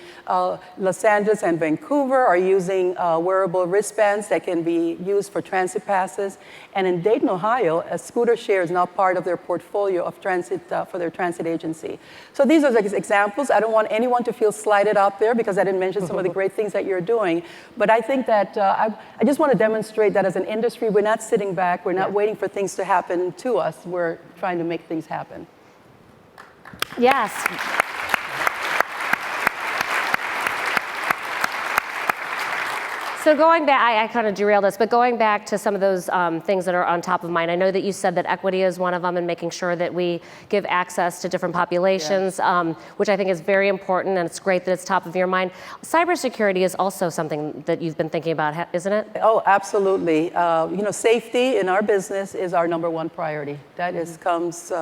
Los Angeles and Vancouver are using wearable wristbands that can be used for transit passes. And in Dayton, Ohio, a scooter share is now part of their portfolio of transit for their transit agency. So these are examples. I don't want anyone to feel slighted out there because I didn't mention some of the great things that you're doing. But I think that I just want to demonstrate that as an industry, we're not sitting back. We're not waiting for things to happen to us. We're trying to make things happen. Yes. So going back, I kind of derailed us, but going back to some of those things that are on top of mind, I know that you said that equity is one of them and making sure that we give access to different populations, which I think is very important, and it's great that it's top of your mind. Cybersecurity is also something that you've been thinking about, isn't it? Oh, absolutely. Safety in our business is our number one priority. That comes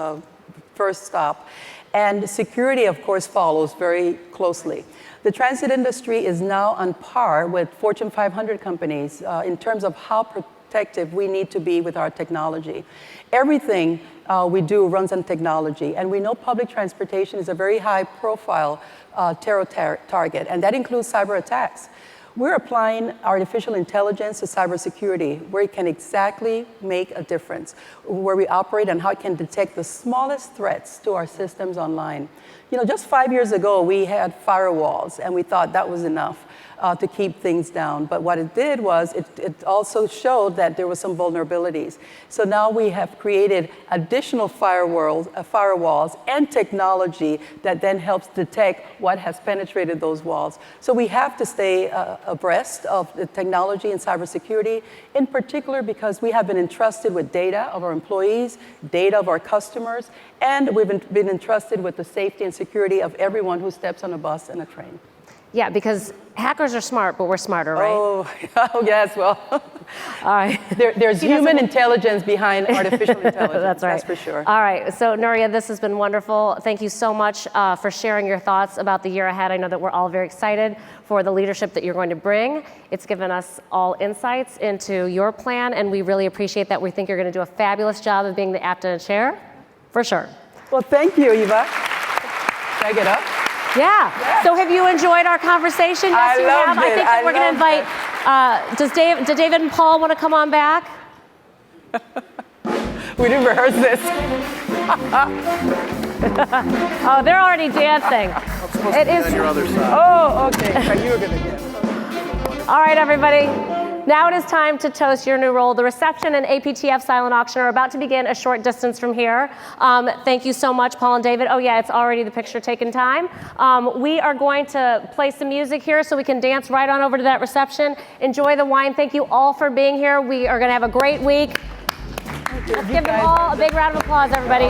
first stop. And security, of course, follows very closely. The transit industry is now on par with Fortune 500 companies in terms of how protective we need to be with our technology. Everything we do runs on technology, and we know public transportation is a very high-profile terror target, and that includes cyber attacks. We're applying artificial intelligence to cybersecurity, where it can exactly make a difference, where we operate and how it can detect the smallest threats to our systems online. Just 5 years ago, we had firewalls, and we thought that was enough to keep things down. But what it did was it also showed that there were some vulnerabilities. So now we have created additional firewalls and technology that then helps detect what has penetrated those walls. So we have to stay abreast of the technology and cybersecurity, in particular because we have been entrusted with data of our employees, data of our customers, and we've been entrusted with the safety and security of everyone who steps on a bus and a train. Yeah, because hackers are smart, but we're smarter, right? Oh yes, well, all right. There's human intelligence behind artificial intelligence. That's right. That's for sure. All right, so Nuria, this has been wonderful. Thank you so much for sharing your thoughts about the year ahead. I know that we're all very excited for the leadership that you're going to bring. It's given us all insights into your plan, and we really appreciate that. We think you're going to do a fabulous job of being the APTA chair, for sure. Well, thank you, Eva. Can I get up? Yeah. So have you enjoyed our conversation? Yes, I you loved have. I it. think that I we're going to loved invite, do David and Paul want to come on back? We didn't rehearse this. Oh, they're already dancing. It is On your other side. Oh, okay. So you were going to dance. All right, everybody. Now it is time to toast your new role. The reception and APTF silent auction are about to begin a short distance from here. Thank you so much, Paul and David. Oh yeah, it's already the picture taking time. We are going to play some music here so we can dance right on over to that reception. Enjoy the wine. Thank you all for being here. We are going to have a great week. Let's give them all a big round of applause, everybody.